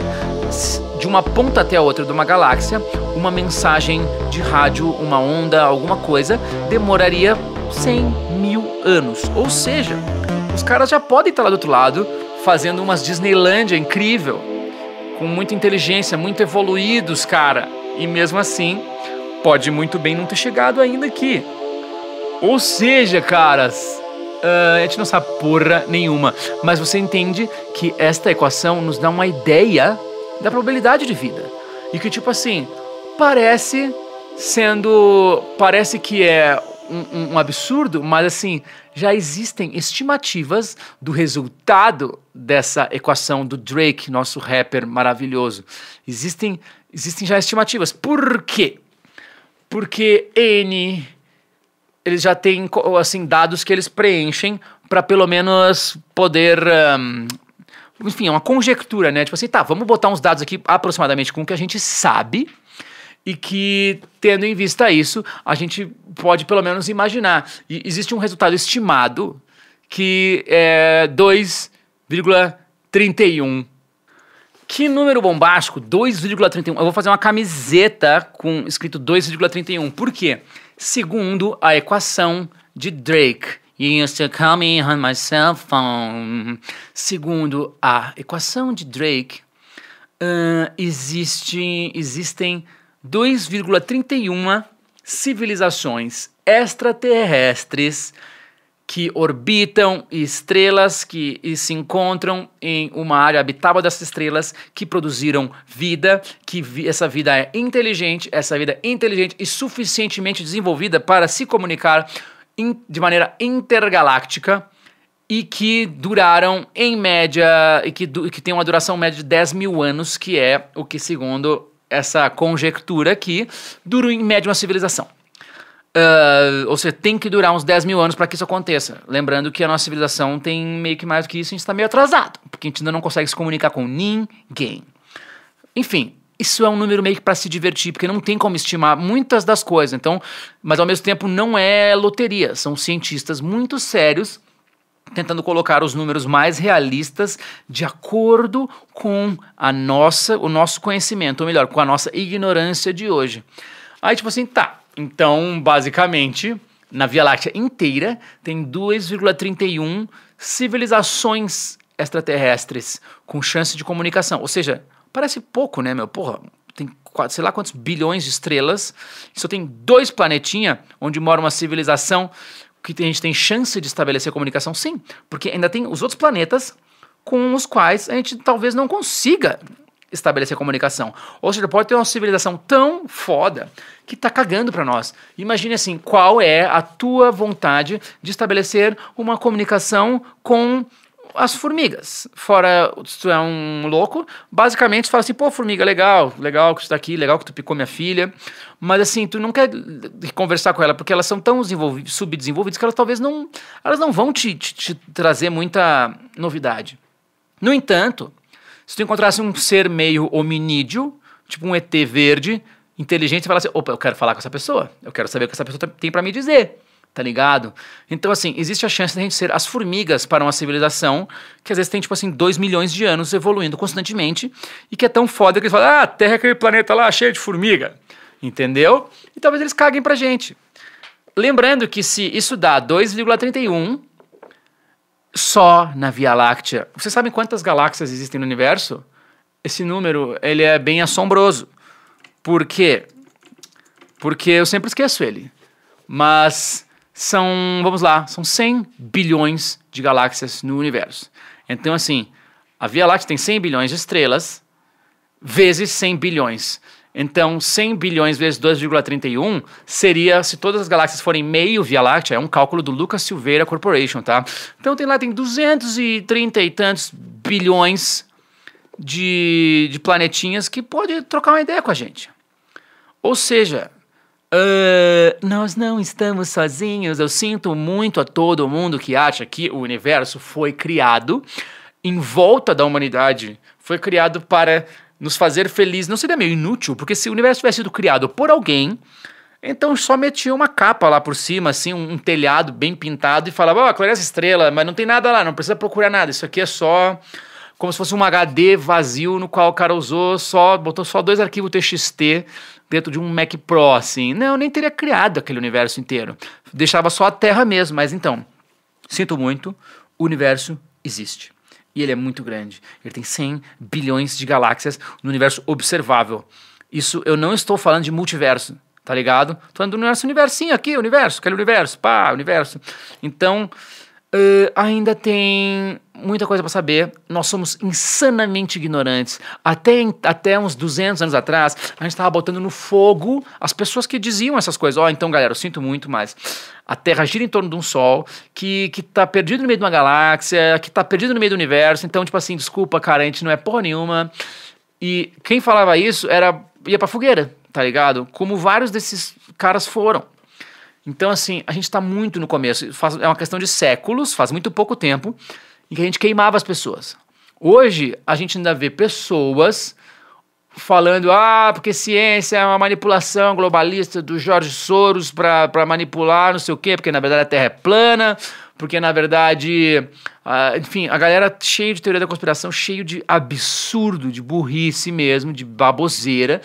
de uma ponta até a outra de uma galáxia, uma mensagem de rádio, uma onda, alguma coisa, demoraria 100.000 anos. Ou seja, os caras já podem estar lá do outro lado, fazendo umas Disneylândia incrível, com muita inteligência, muito evoluídos, cara. E mesmo assim, pode muito bem não ter chegado ainda aqui. Ou seja, caras, a gente não sabe porra nenhuma, mas você entende que esta equação nos dá uma ideia da probabilidade de vida. E que, tipo assim, parece que é um absurdo, mas assim, já existem estimativas do resultado dessa equação do Drake, nosso rapper maravilhoso. Existem já estimativas. Por quê? Porque eles já têm assim, dados que eles preenchem para pelo menos poder... enfim, é uma conjectura, né? Tipo assim, tá, vamos botar uns dados aqui aproximadamente com o que a gente sabe e que, tendo em vista isso, a gente pode pelo menos imaginar. E existe um resultado estimado que é 2,31. Que número bombástico, 2,31. Eu vou fazer uma camiseta com escrito 2,31. Por quê? Segundo a equação de Drake. You used to call me on my cell phone. Segundo a equação de Drake, existem 2,31 civilizações extraterrestres que orbitam estrelas que se encontram em uma área habitável dessas estrelas, que produziram vida, essa vida é inteligente e suficientemente desenvolvida para se comunicar de maneira intergaláctica e que duraram em média, e que tem uma duração média de 10.000 anos, que é o que, segundo essa conjectura aqui, dura em média uma civilização. Ou seja, tem que durar uns 10.000 anos para que isso aconteça. Lembrando que a nossa civilização tem meio que mais do que isso, a gente está meio atrasado, porque a gente ainda não consegue se comunicar com ninguém. Enfim, isso é um número meio que para se divertir, porque não tem como estimar muitas das coisas, então, mas ao mesmo tempo não é loteria, são cientistas muito sérios tentando colocar os números mais realistas de acordo com o nosso conhecimento, ou melhor, com a nossa ignorância de hoje. Aí tipo assim, tá, então basicamente na Via Láctea inteira tem 2,31 civilizações extraterrestres com chance de comunicação, ou seja, parece pouco, né, meu? Porra, tem sei lá quantos bilhões de estrelas, só tem 2 planetinhas onde mora uma civilização que a gente tem chance de estabelecer comunicação, sim, porque ainda tem os outros planetas com os quais a gente talvez não consiga estabelecer comunicação. Ou seja, pode ter uma civilização tão foda que tá cagando pra nós. Imagine assim, qual é a tua vontade de estabelecer uma comunicação com as formigas. Fora, se tu é um louco, basicamente tu fala assim, pô, formiga, legal que tu tá aqui, legal que tu picou minha filha, mas assim, tu não quer conversar com ela, porque elas são tão subdesenvolvidas que elas não vão te trazer muita novidade. No entanto, se tu encontrasse um ser meio hominídeo, tipo um ET verde, inteligente, você fala assim, opa, eu quero falar com essa pessoa, eu quero saber o que essa pessoa tem pra me dizer. Tá ligado? Então, assim, existe a chance de a gente ser as formigas para uma civilização que às vezes tem, tipo assim, 2 milhões de anos evoluindo constantemente e que é tão foda que eles falam, a Terra é aquele planeta lá cheio de formiga. Entendeu? E talvez eles caguem pra gente. Lembrando que se isso dá 2,31 só na Via Láctea, vocês sabem quantas galáxias existem no universo? Esse número, ele é bem assombroso. Por quê? Porque eu sempre esqueço ele. Mas... são 100 bilhões de galáxias no universo. Então, assim, a Via Láctea tem 100 bilhões de estrelas, vezes 100 bilhões. Então, 100 bilhões vezes 2,31 seria, se todas as galáxias forem meio Via Láctea, é um cálculo do Lucas Silveira Corporation, tá? Então, tem 230 e tantos bilhões de planetinhas que pode trocar uma ideia com a gente. Ou seja... Nós não estamos sozinhos. Eu sinto muito a todo mundo que acha que o universo foi criado em volta da humanidade. Foi criado para nos fazer felizes. Não seria meio inútil? Porque se o universo tivesse sido criado por alguém, então só metia uma capa lá por cima, assim, um telhado bem pintado e falava, ó, clareia essa estrela, mas não tem nada lá, não precisa procurar nada. Isso aqui é só como se fosse um HD vazio no qual o cara botou só 2 arquivos TXT dentro de um Mac Pro, assim. Não, nem teria criado aquele universo inteiro. Deixava só a Terra mesmo, mas então, sinto muito, o universo existe. E ele é muito grande. Ele tem 100 bilhões de galáxias no universo observável. Isso, eu não estou falando de multiverso, tá ligado? Tô falando do universinho aqui, universo, aquele universo, pá, universo. Então, ainda tem muita coisa pra saber. Nós somos insanamente ignorantes. Até uns 200 anos atrás, a gente tava botando no fogo as pessoas que diziam essas coisas. Ó, então, galera, eu sinto muito, mas a Terra gira em torno de um Sol que tá perdido no meio de uma galáxia, que tá perdido no meio do universo. Então, tipo assim, desculpa, cara, a gente não é porra nenhuma. E quem falava isso ia pra fogueira, tá ligado? Como vários desses caras foram. Então, assim, a gente tá muito no começo. É uma questão de séculos, faz muito pouco tempo, em que a gente queimava as pessoas. Hoje, a gente ainda vê pessoas falando, porque ciência é uma manipulação globalista do George Soros pra manipular não sei o quê, porque na verdade a Terra é plana, porque na verdade, enfim, a galera cheia de teoria da conspiração, cheio de absurdo, de burrice mesmo, de baboseira.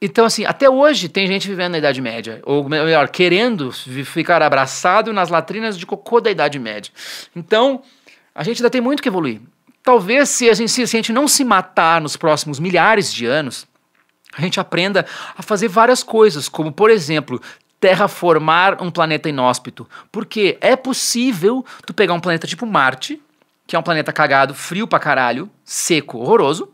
Então, assim, até hoje tem gente vivendo na Idade Média, ou melhor, querendo ficar abraçado nas latrinas de cocô da Idade Média. Então, a gente ainda tem muito que evoluir. Talvez se a gente não se matar nos próximos milhares de anos, a gente aprenda a fazer várias coisas, como, por exemplo, terraformar um planeta inóspito. Porque é possível tu pegar um planeta tipo Marte, que é um planeta cagado, frio pra caralho, seco, horroroso,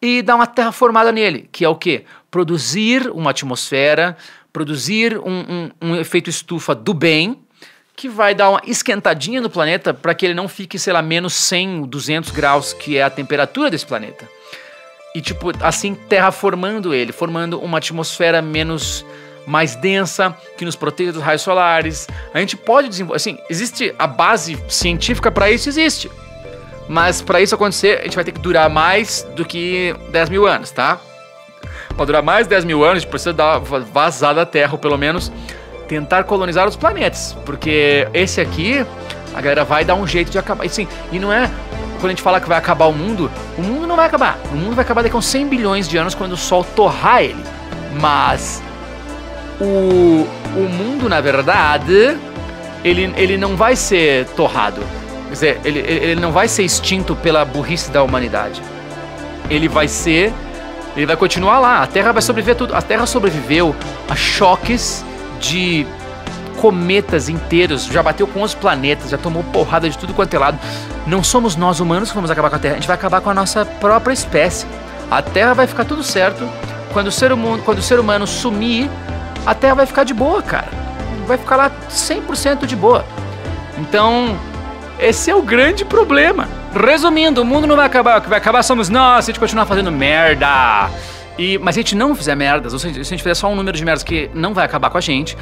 e dar uma terraformada nele, que é o quê? Produzir uma atmosfera, produzir um efeito estufa do bem, que vai dar uma esquentadinha no planeta para que ele não fique, sei lá, menos 100, 200 graus, que é a temperatura desse planeta. E, tipo, assim, terraformando ele, formando uma atmosfera mais densa, que nos proteja dos raios solares. A gente pode desenvolver, assim, existe a base científica para isso, existe. Mas para isso acontecer, a gente vai ter que durar mais do que 10 mil anos, tá? Para durar mais de 10 mil anos, a gente precisa dar vazar da Terra, ou pelo menos tentar colonizar os planetas. Porque esse aqui, a galera vai dar um jeito de acabar. E não é quando a gente fala que vai acabar o mundo não vai acabar. O mundo vai acabar daqui a uns 100 bilhões de anos quando o Sol torrar ele. Mas o mundo, na verdade, ele não vai ser torrado. Quer dizer, ele não vai ser extinto pela burrice da humanidade. Ele vai continuar lá. A Terra vai sobreviver tudo. A Terra sobreviveu a choques de cometas inteiros. Já bateu com 11 planetas, já tomou porrada de tudo quanto é lado. Não somos nós humanos que vamos acabar com a Terra. A gente vai acabar com a nossa própria espécie. A Terra vai ficar tudo certo. Quando o ser humano sumir, a Terra vai ficar de boa, cara. Vai ficar lá 100% de boa. Então, esse é o grande problema. Resumindo, o mundo não vai acabar. O que vai acabar somos nós, se a gente continuar fazendo merda. Mas se a gente não fizer merdas, ou se a gente fizer só um número de merdas que não vai acabar com a gente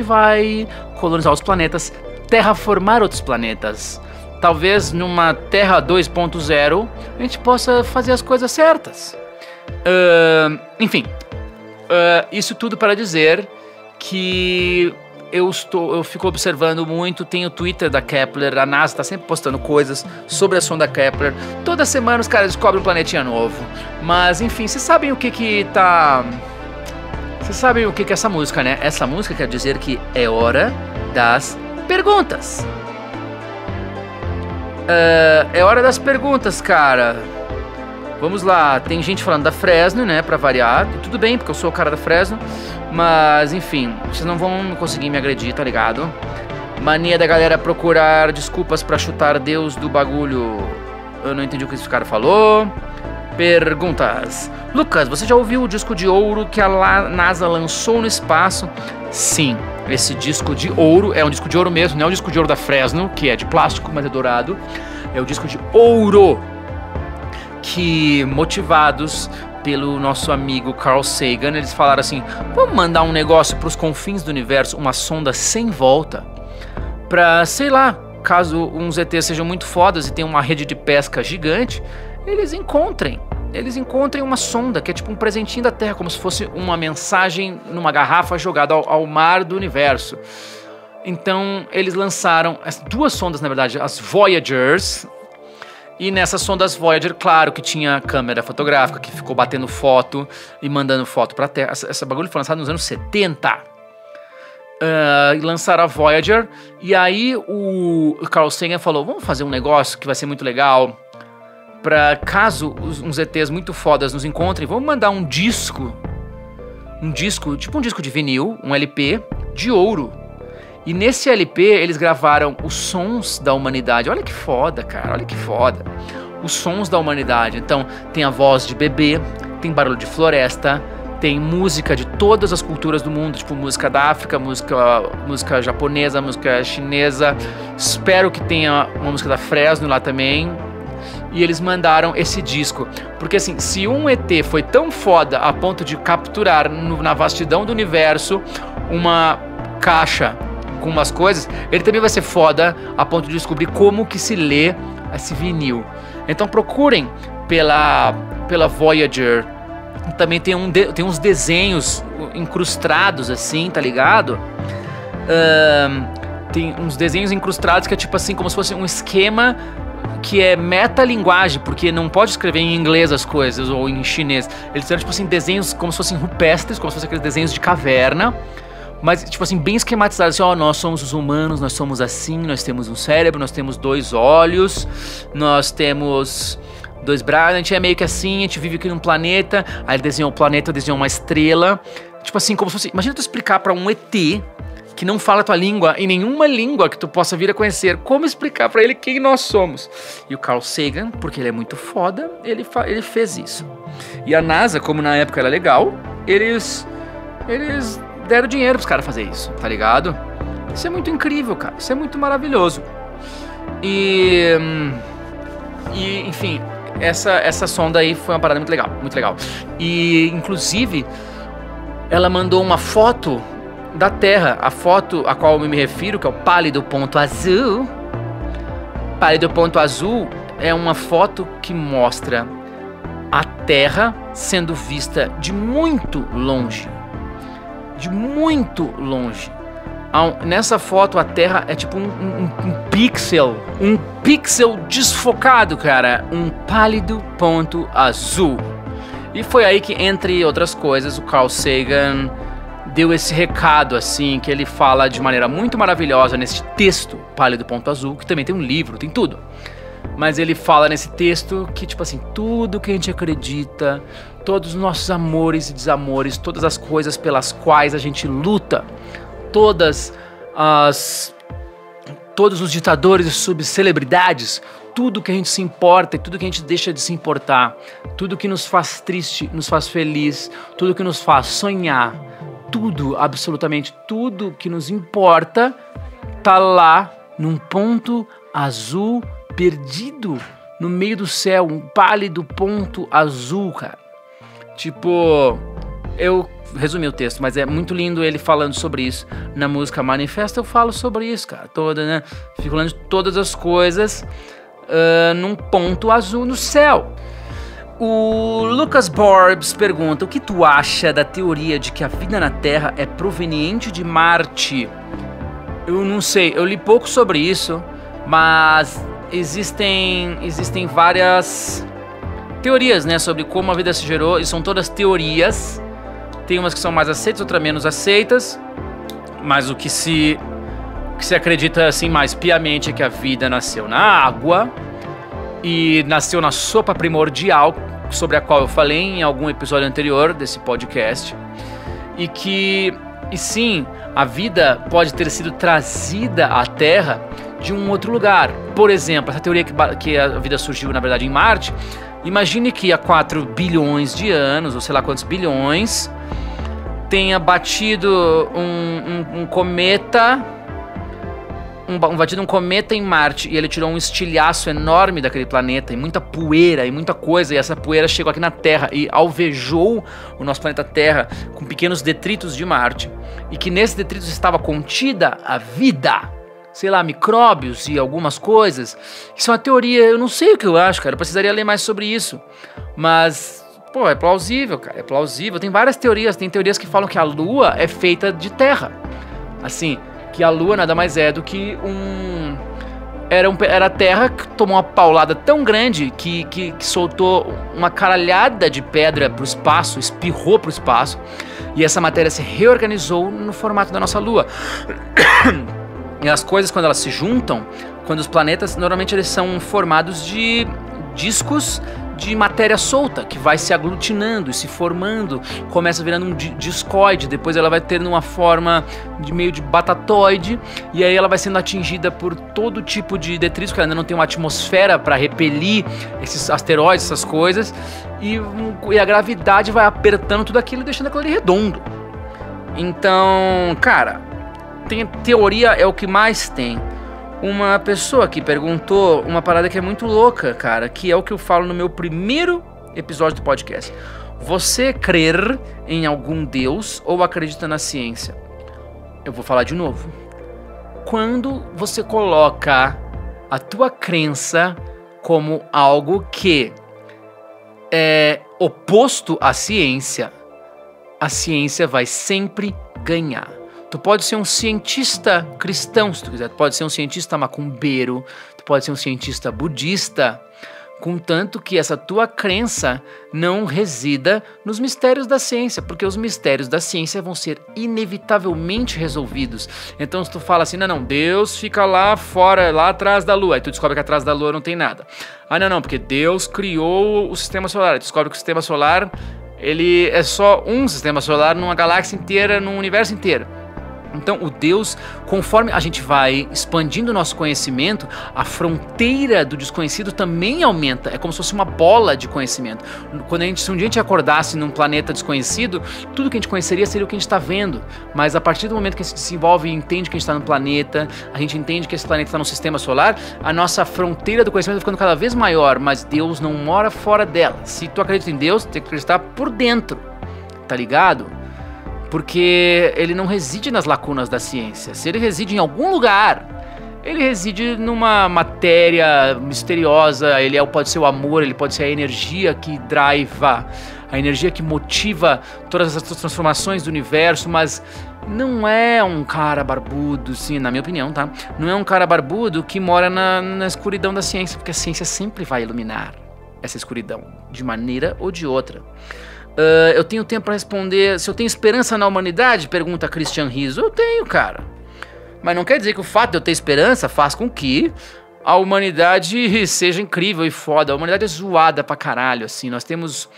vai colonizar os planetas, terraformar outros planetas. Talvez numa Terra 2.0 a gente possa fazer as coisas certas. Enfim, isso tudo para dizer que eu fico observando muito, tem o Twitter da Kepler, a NASA tá sempre postando coisas sobre a sonda Kepler. Toda semana os caras descobrem um planetinha novo. Mas, enfim, vocês sabem o que tá... Vocês sabem o que é essa música, né? Essa música quer dizer que é hora das perguntas. É hora das perguntas, cara. Vamos lá, tem gente falando da Fresno, né, pra variar. E tudo bem, porque eu sou o cara da Fresno. Mas, enfim, vocês não vão conseguir me agredir, tá ligado? Mania da galera procurar desculpas pra chutar Deus do bagulho. Eu não entendi o que esse cara falou. Perguntas. Lucas, você já ouviu o disco de ouro que a NASA lançou no espaço? Sim, esse disco de ouro é um disco de ouro mesmo. Não é o disco de ouro da Fresno, que é de plástico, mas é dourado. É o disco de ouro. Que, motivados pelo nosso amigo Carl Sagan. Eles falaram assim, vamos mandar um negócio para os confins do universo, uma sonda sem volta, para, sei lá, caso uns ETs sejam muito fodas e tenham uma rede de pesca gigante, eles encontrem uma sonda que é tipo um presentinho da Terra, como se fosse uma mensagem numa garrafa jogada ao mar do universo. Então eles lançaram as 2 sondas, na verdade, as Voyagers. E nessas sondas Voyager, claro que tinha câmera fotográfica que ficou batendo foto e mandando foto pra Terra. Essa bagulho foi lançado nos anos 70. E lançaram a Voyager. E aí o Carl Sagan falou, vamos fazer um negócio que vai ser muito legal. Pra caso uns ETs muito fodas nos encontrem, vamos mandar um disco, tipo um disco de vinil, um LP de ouro. E nesse LP eles gravaram os sons da humanidade. Olha que foda, cara, olha que foda. Os sons da humanidade. Então tem a voz de bebê, tem barulho de floresta, tem música de todas as culturas do mundo, tipo música da África, música japonesa, música chinesa. Espero que tenha uma música da Fresno lá também. E eles mandaram esse disco. Porque assim, se um ET foi tão foda a ponto de capturar na vastidão do universo uma caixa com umas coisas, ele também vai ser foda a ponto de descobrir como que se lê esse vinil. Então procurem pela Voyager. Também tem uns desenhos incrustados assim, tá ligado? Tem uns desenhos incrustados que é tipo assim, como se fosse um esquema que é metalinguagem, porque não pode escrever em inglês as coisas, ou em chinês. Eles fizeram, tipo assim, desenhos como se fossem rupestres, como se fossem aqueles desenhos de caverna, mas, tipo assim, bem esquematizados, assim, ó, nós somos os humanos, nós somos assim, nós temos um cérebro, nós temos 2 olhos, nós temos 2 braços, a gente é meio que assim, a gente vive aqui num planeta, aí ele desenhou o planeta, desenhou uma estrela, tipo assim, como se fosse, imagina tu explicar pra um ET, que não fala a tua língua, e nenhuma língua que tu possa vir a conhecer, como explicar pra ele quem nós somos? E o Carl Sagan, porque ele é muito foda, ele fez isso. E a NASA, como na época era legal, eles deram dinheiro pros caras fazer isso, tá ligado? Isso é muito incrível, cara, isso é muito maravilhoso. E enfim, essa sonda aí foi uma parada muito legal, muito legal. E, inclusive, ela mandou uma foto da Terra, a foto a qual eu me refiro, que é o pálido ponto azul. Pálido ponto azul é uma foto que mostra a Terra sendo vista de muito longe. De muito longe. Nessa foto a Terra é tipo um pixel desfocado, cara. Um pálido ponto azul. E foi aí que, entre outras coisas, o Carl Sagan deu esse recado, assim, que ele fala de maneira muito maravilhosa nesse texto, Pálido Ponto Azul, que também tem um livro, tem tudo. Mas ele fala nesse texto que, tipo assim, tudo que a gente acredita, todos os nossos amores e desamores, todas as coisas pelas quais a gente luta, todos os ditadores e subcelebridades, tudo que a gente se importa e tudo que a gente deixa de se importar, tudo que nos faz triste, nos faz feliz, tudo que nos faz sonhar, tudo, absolutamente tudo que nos importa, tá lá num ponto azul perdido no meio do céu, um pálido ponto azul, cara. Tipo, eu resumi o texto, mas é muito lindo ele falando sobre isso. Na música Manifesta eu falo sobre isso, cara, toda, né? Fico falando de todas as coisas num ponto azul no céu. O Lucas Borbs pergunta: o que tu acha da teoria de que a vida na Terra é proveniente de Marte? Eu não sei, eu li pouco sobre isso, mas existem várias teorias, né, sobre como a vida se gerou, e são todas teorias. Tem umas que são mais aceitas, outras menos aceitas, mas o que se acredita assim mais piamente é que a vida nasceu na água e nasceu na sopa primordial, sobre a qual eu falei em algum episódio anterior desse podcast, e sim, a vida pode ter sido trazida à Terra de um outro lugar. Por exemplo, essa teoria que a vida surgiu, na verdade, em Marte, imagine que há 4 bilhões de anos, ou sei lá quantos bilhões, tenha batido um cometa invadido um cometa em Marte e ele tirou um estilhaço enorme daquele planeta e muita poeira e muita coisa, e essa poeira chegou aqui na Terra e alvejou o nosso planeta Terra com pequenos detritos de Marte, e que nesses detritos estava contida a vida, sei lá, micróbios e algumas coisas. Isso é uma teoria, eu não sei o que eu acho, cara, eu precisaria ler mais sobre isso, mas, pô, é plausível, cara, é plausível. Tem várias teorias, tem teorias que falam que a Lua é feita de terra, assim, que a Lua nada mais é do que era a Terra que tomou uma paulada tão grande que soltou uma caralhada de pedra pro espaço, espirrou pro espaço, e essa matéria se reorganizou no formato da nossa Lua. E as coisas, quando elas se juntam, quando os planetas, normalmente eles são formados de discos de matéria solta, que vai se aglutinando e se formando, começa virando um discoide, depois ela vai ter uma forma de meio de batatoide, e aí ela vai sendo atingida por todo tipo de detritos, porque ela ainda não tem uma atmosfera para repelir esses asteroides, essas coisas, e a gravidade vai apertando tudo aquilo e deixando aquilo ali redondo. Então, cara, teoria é o que mais tem. Uma pessoa que perguntou uma parada que é muito louca, cara, que é o que eu falo no meu primeiro episódio do podcast. Você crer em algum Deus ou acredita na ciência? Eu vou falar de novo. Quando você coloca a tua crença como algo que é oposto à ciência, a ciência vai sempre ganhar. Tu pode ser um cientista cristão, se tu quiser. Tu pode ser um cientista macumbeiro. Tu pode ser um cientista budista. Contanto que essa tua crença não resida nos mistérios da ciência. Porque os mistérios da ciência vão ser inevitavelmente resolvidos. Então se tu fala assim, não, Deus fica lá fora, lá atrás da Lua. Aí tu descobre que atrás da Lua não tem nada. Ah, não, porque Deus criou o sistema solar. Aí tu descobre que o sistema solar, ele é só um sistema solar numa galáxia inteira, num universo inteiro. Então, o Deus, conforme a gente vai expandindo o nosso conhecimento, a fronteira do desconhecido também aumenta. É como se fosse uma bola de conhecimento. Se um dia a gente acordasse num planeta desconhecido, tudo que a gente conheceria seria o que a gente está vendo. Mas a partir do momento que a gente se desenvolve e entende que a gente está no planeta, a gente entende que esse planeta está no sistema solar, a nossa fronteira do conhecimento vai ficando cada vez maior, mas Deus não mora fora dela. Se tu acredita em Deus, tu tem que acreditar por dentro, tá ligado? Porque ele não reside nas lacunas da ciência. Se ele reside em algum lugar, ele reside numa matéria misteriosa. Ele pode ser o amor, ele pode ser a energia que driva, a energia que motiva todas essas transformações do universo, mas não é um cara barbudo, sim, na minha opinião, tá? Não é um cara barbudo que mora na escuridão da ciência, porque a ciência sempre vai iluminar essa escuridão, de maneira ou de outra. Eu tenho tempo para responder. Se eu tenho esperança na humanidade? Pergunta Christian Rizzo. Eu tenho, cara. Mas não quer dizer que o fato de eu ter esperança faz com que a humanidade seja incrível e foda. A humanidade é zoada pra caralho, assim. Nós temos,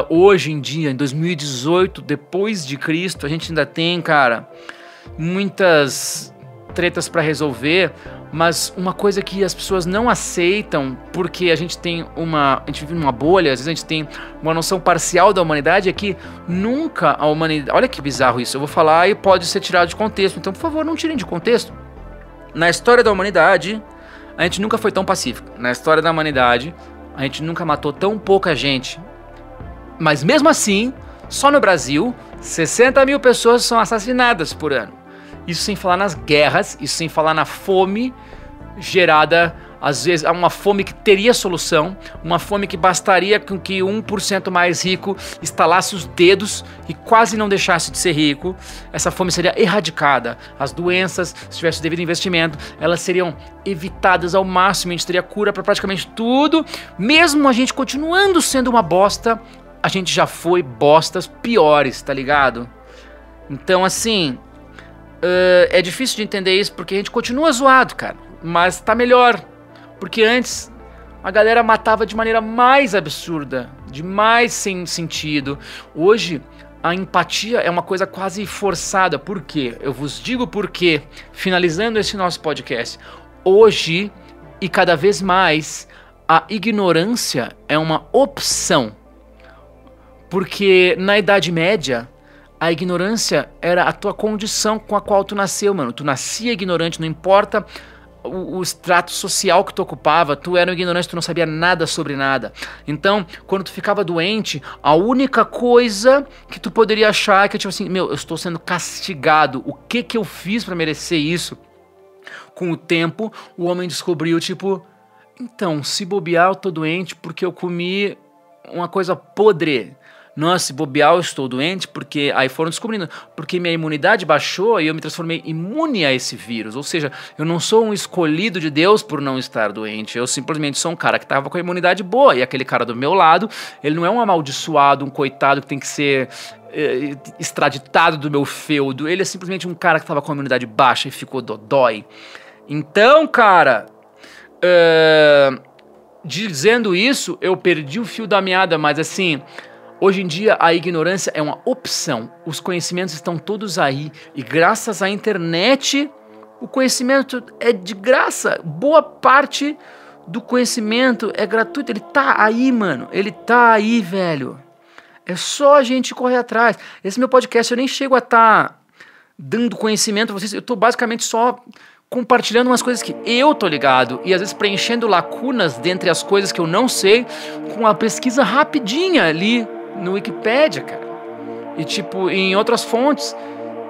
hoje em dia, em 2018, depois de Cristo, a gente ainda tem, cara, muitas tretas pra resolver. Mas uma coisa que as pessoas não aceitam, porque a gente vive numa bolha, às vezes a gente tem uma noção parcial da humanidade, é que nunca a humanidade... Olha que bizarro isso, eu vou falar e pode ser tirado de contexto, então por favor não tirem de contexto. Na história da humanidade, a gente nunca foi tão pacífico. Na história da humanidade, a gente nunca matou tão pouca gente. Mas mesmo assim, só no Brasil, 60 mil pessoas são assassinadas por ano. Isso sem falar nas guerras, isso sem falar na fome gerada, às vezes, uma fome que teria solução, uma fome que bastaria com que 1% mais rico estalasse os dedos e quase não deixasse de ser rico. Essa fome seria erradicada. As doenças, se tivesse o devido investimento, elas seriam evitadas ao máximo. A gente teria cura para praticamente tudo. Mesmo a gente continuando sendo uma bosta, a gente já foi bostas piores, tá ligado? Então, assim... é difícil de entender isso porque a gente continua zoado, cara, mas tá melhor, porque antes a galera matava de maneira mais absurda, de mais sem sentido. Hoje a empatia é uma coisa quase forçada. Por quê? Eu vos digo por quê, finalizando esse nosso podcast. Hoje e cada vez mais a ignorância é uma opção, porque na Idade Média A ignorância era a tua condição com a qual tu nasceu, mano. Tu nascia ignorante, não importa o extrato social que tu ocupava, tu era um ignorante, tu não sabia nada sobre nada. Então, quando tu ficava doente, a única coisa que tu poderia achar é que, tipo assim, meu, eu estou sendo castigado. O que que eu fiz pra merecer isso? Com o tempo, o homem descobriu, tipo, então, se bobear, eu tô doente porque eu comi uma coisa podre. Nossa, se bobear, eu estou doente porque... Aí foram descobrindo, porque minha imunidade baixou e eu me transformei imune a esse vírus. Ou seja, eu não sou um escolhido de Deus por não estar doente. Eu simplesmente sou um cara que estava com a imunidade boa. E aquele cara do meu lado, ele não é um amaldiçoado, um coitado que tem que ser extraditado do meu feudo. Ele é simplesmente um cara que estava com a imunidade baixa e ficou dodói. Então, cara... dizendo isso, eu perdi o fio da meada, mas assim... Hoje em dia, a ignorância é uma opção. Os conhecimentos estão todos aí. E graças à internet, o conhecimento é de graça. Boa parte do conhecimento é gratuito. Ele tá aí, mano. Ele tá aí, velho. É só a gente correr atrás. Esse meu podcast, eu nem chego a estar dando conhecimento a vocês. Eu tô basicamente só compartilhando umas coisas que eu tô ligado. E às vezes preenchendo lacunas dentre as coisas que eu não sei com uma pesquisa rapidinha ali no Wikipedia, cara. E tipo, em outras fontes.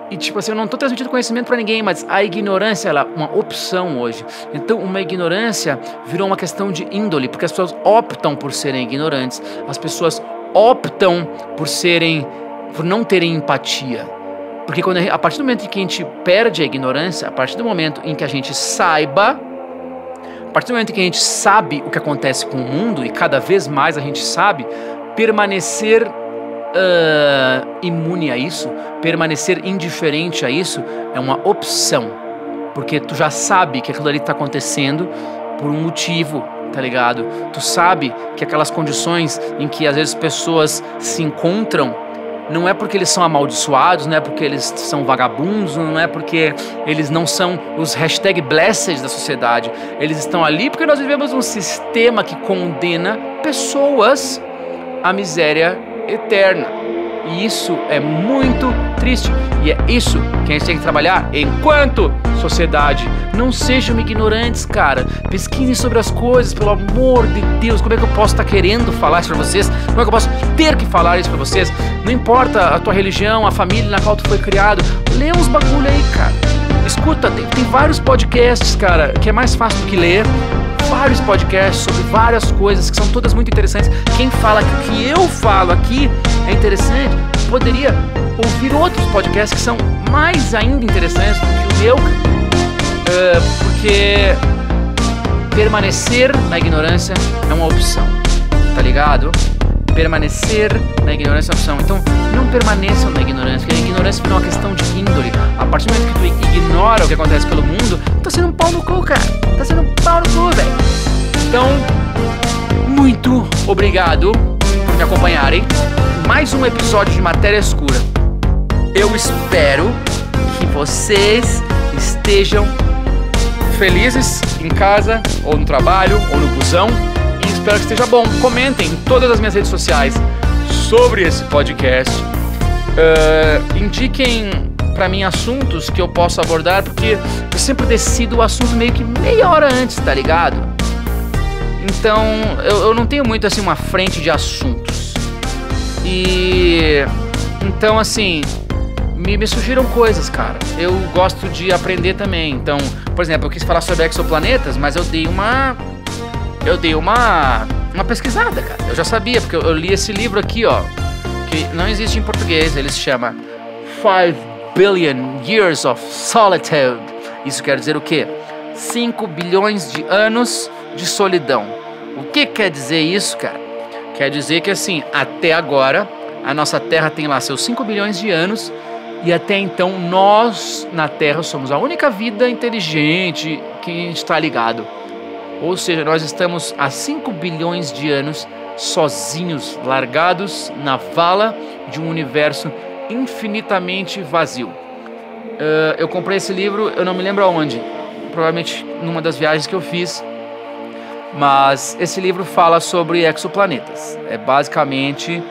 E tipo assim, eu não tô transmitindo conhecimento pra ninguém, mas a ignorância, ela é uma opção hoje. Então, uma ignorância virou uma questão de índole, porque as pessoas optam por serem ignorantes. As pessoas optam por não terem empatia. Porque a partir do momento em que a gente perde a ignorância, a partir do momento em que a gente saiba, a partir do momento em que a gente sabe o que acontece com o mundo, e cada vez mais a gente sabe, permanecer imune a isso, permanecer indiferente a isso, é uma opção. Porque tu já sabe que aquilo ali está acontecendo por um motivo, tá ligado? Tu sabe que aquelas condições em que às vezes pessoas se encontram, não é porque eles são amaldiçoados, não é porque eles são vagabundos, não é porque eles não são os #blessed da sociedade. Eles estão ali porque nós vivemos um sistema que condena pessoas à miséria eterna. E isso é muito triste. E é isso que a gente tem que trabalhar enquanto sociedade. Não sejam ignorantes, cara. Pesquisem sobre as coisas, pelo amor de Deus. Como é que eu posso estar querendo falar isso pra vocês? Como é que eu posso ter que falar isso pra vocês? Não importa a tua religião, a família na qual tu foi criado. Lê uns bagulho aí, cara. Escuta, tem vários podcasts, cara, que é mais fácil do que ler. Vários podcasts sobre várias coisas que são todas muito interessantes. Quem fala que o que eu falo aqui é interessante, poderia ouvir outros podcasts que são mais ainda interessantes do que o meu, porque permanecer na ignorância é uma opção, tá ligado? Permanecer na ignorância é uma opção. Então, não permaneçam na ignorância, porque a ignorância é uma questão de índole. A partir do momento que tu ignora o que acontece pelo mundo, tá sendo um pau no cu, cara. Tá sendo um pau no cu, velho. Então, muito obrigado por me acompanharem. Mais um episódio de Matéria Escura. Eu espero que vocês estejam felizes em casa, ou no trabalho, ou no busão. E espero que esteja bom. Comentem em todas as minhas redes sociais sobre esse podcast. Indiquem pra mim assuntos que eu posso abordar, porque eu sempre decido o assunto meio que meia hora antes, tá ligado? Então, eu não tenho muito assim uma frente de assuntos. E então assim, me sugiram coisas, cara. Eu gosto de aprender também. Então, por exemplo, eu quis falar sobre exoplanetas, mas eu dei uma pesquisada, cara. Eu já sabia, porque eu li esse livro aqui, ó, que não existe em português. Ele se chama 5 Billion Years of Solitude. Isso quer dizer o quê? 5 bilhões de anos de solidão. O que quer dizer isso, cara? Quer dizer que, assim, até agora, a nossa Terra tem lá seus 5 bilhões de anos, e até então nós, na Terra, somos a única vida inteligente que a gente está ligado. Ou seja, nós estamos há 5 bilhões de anos sozinhos, largados na vala de um universo infinitamente vazio. Eu comprei esse livro, eu não me lembro aonde, provavelmente numa das viagens que eu fiz, mas esse livro fala sobre exoplanetas. É basicamente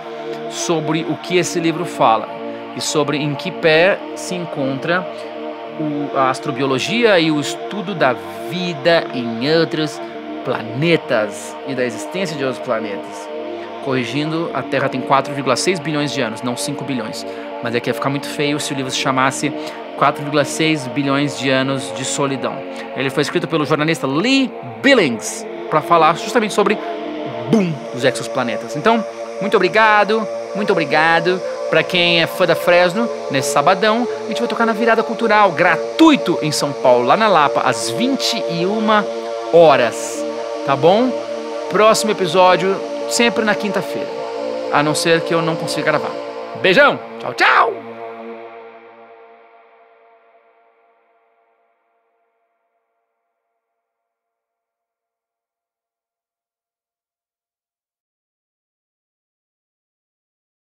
sobre o que esse livro fala. e sobre em que pé se encontra a astrobiologia e o estudo da vida em outros planetas e da existência de outros planetas. Corrigindo, a Terra tem 4,6 bilhões de anos, não 5 bilhões. Mas é que ia ficar muito feio se o livro se chamasse 4,6 bilhões de anos de solidão. Ele foi escrito pelo jornalista Lee Billings para falar justamente sobre os exoplanetas. Então, muito obrigado para quem é fã da Fresno. Nesse sabadão, a gente vai tocar na Virada Cultural, gratuito em São Paulo, lá na Lapa, às 21 horas. Tá bom? Próximo episódio, sempre na quinta-feira. A não ser que eu não consiga gravar. Beijão! Tchau, tchau!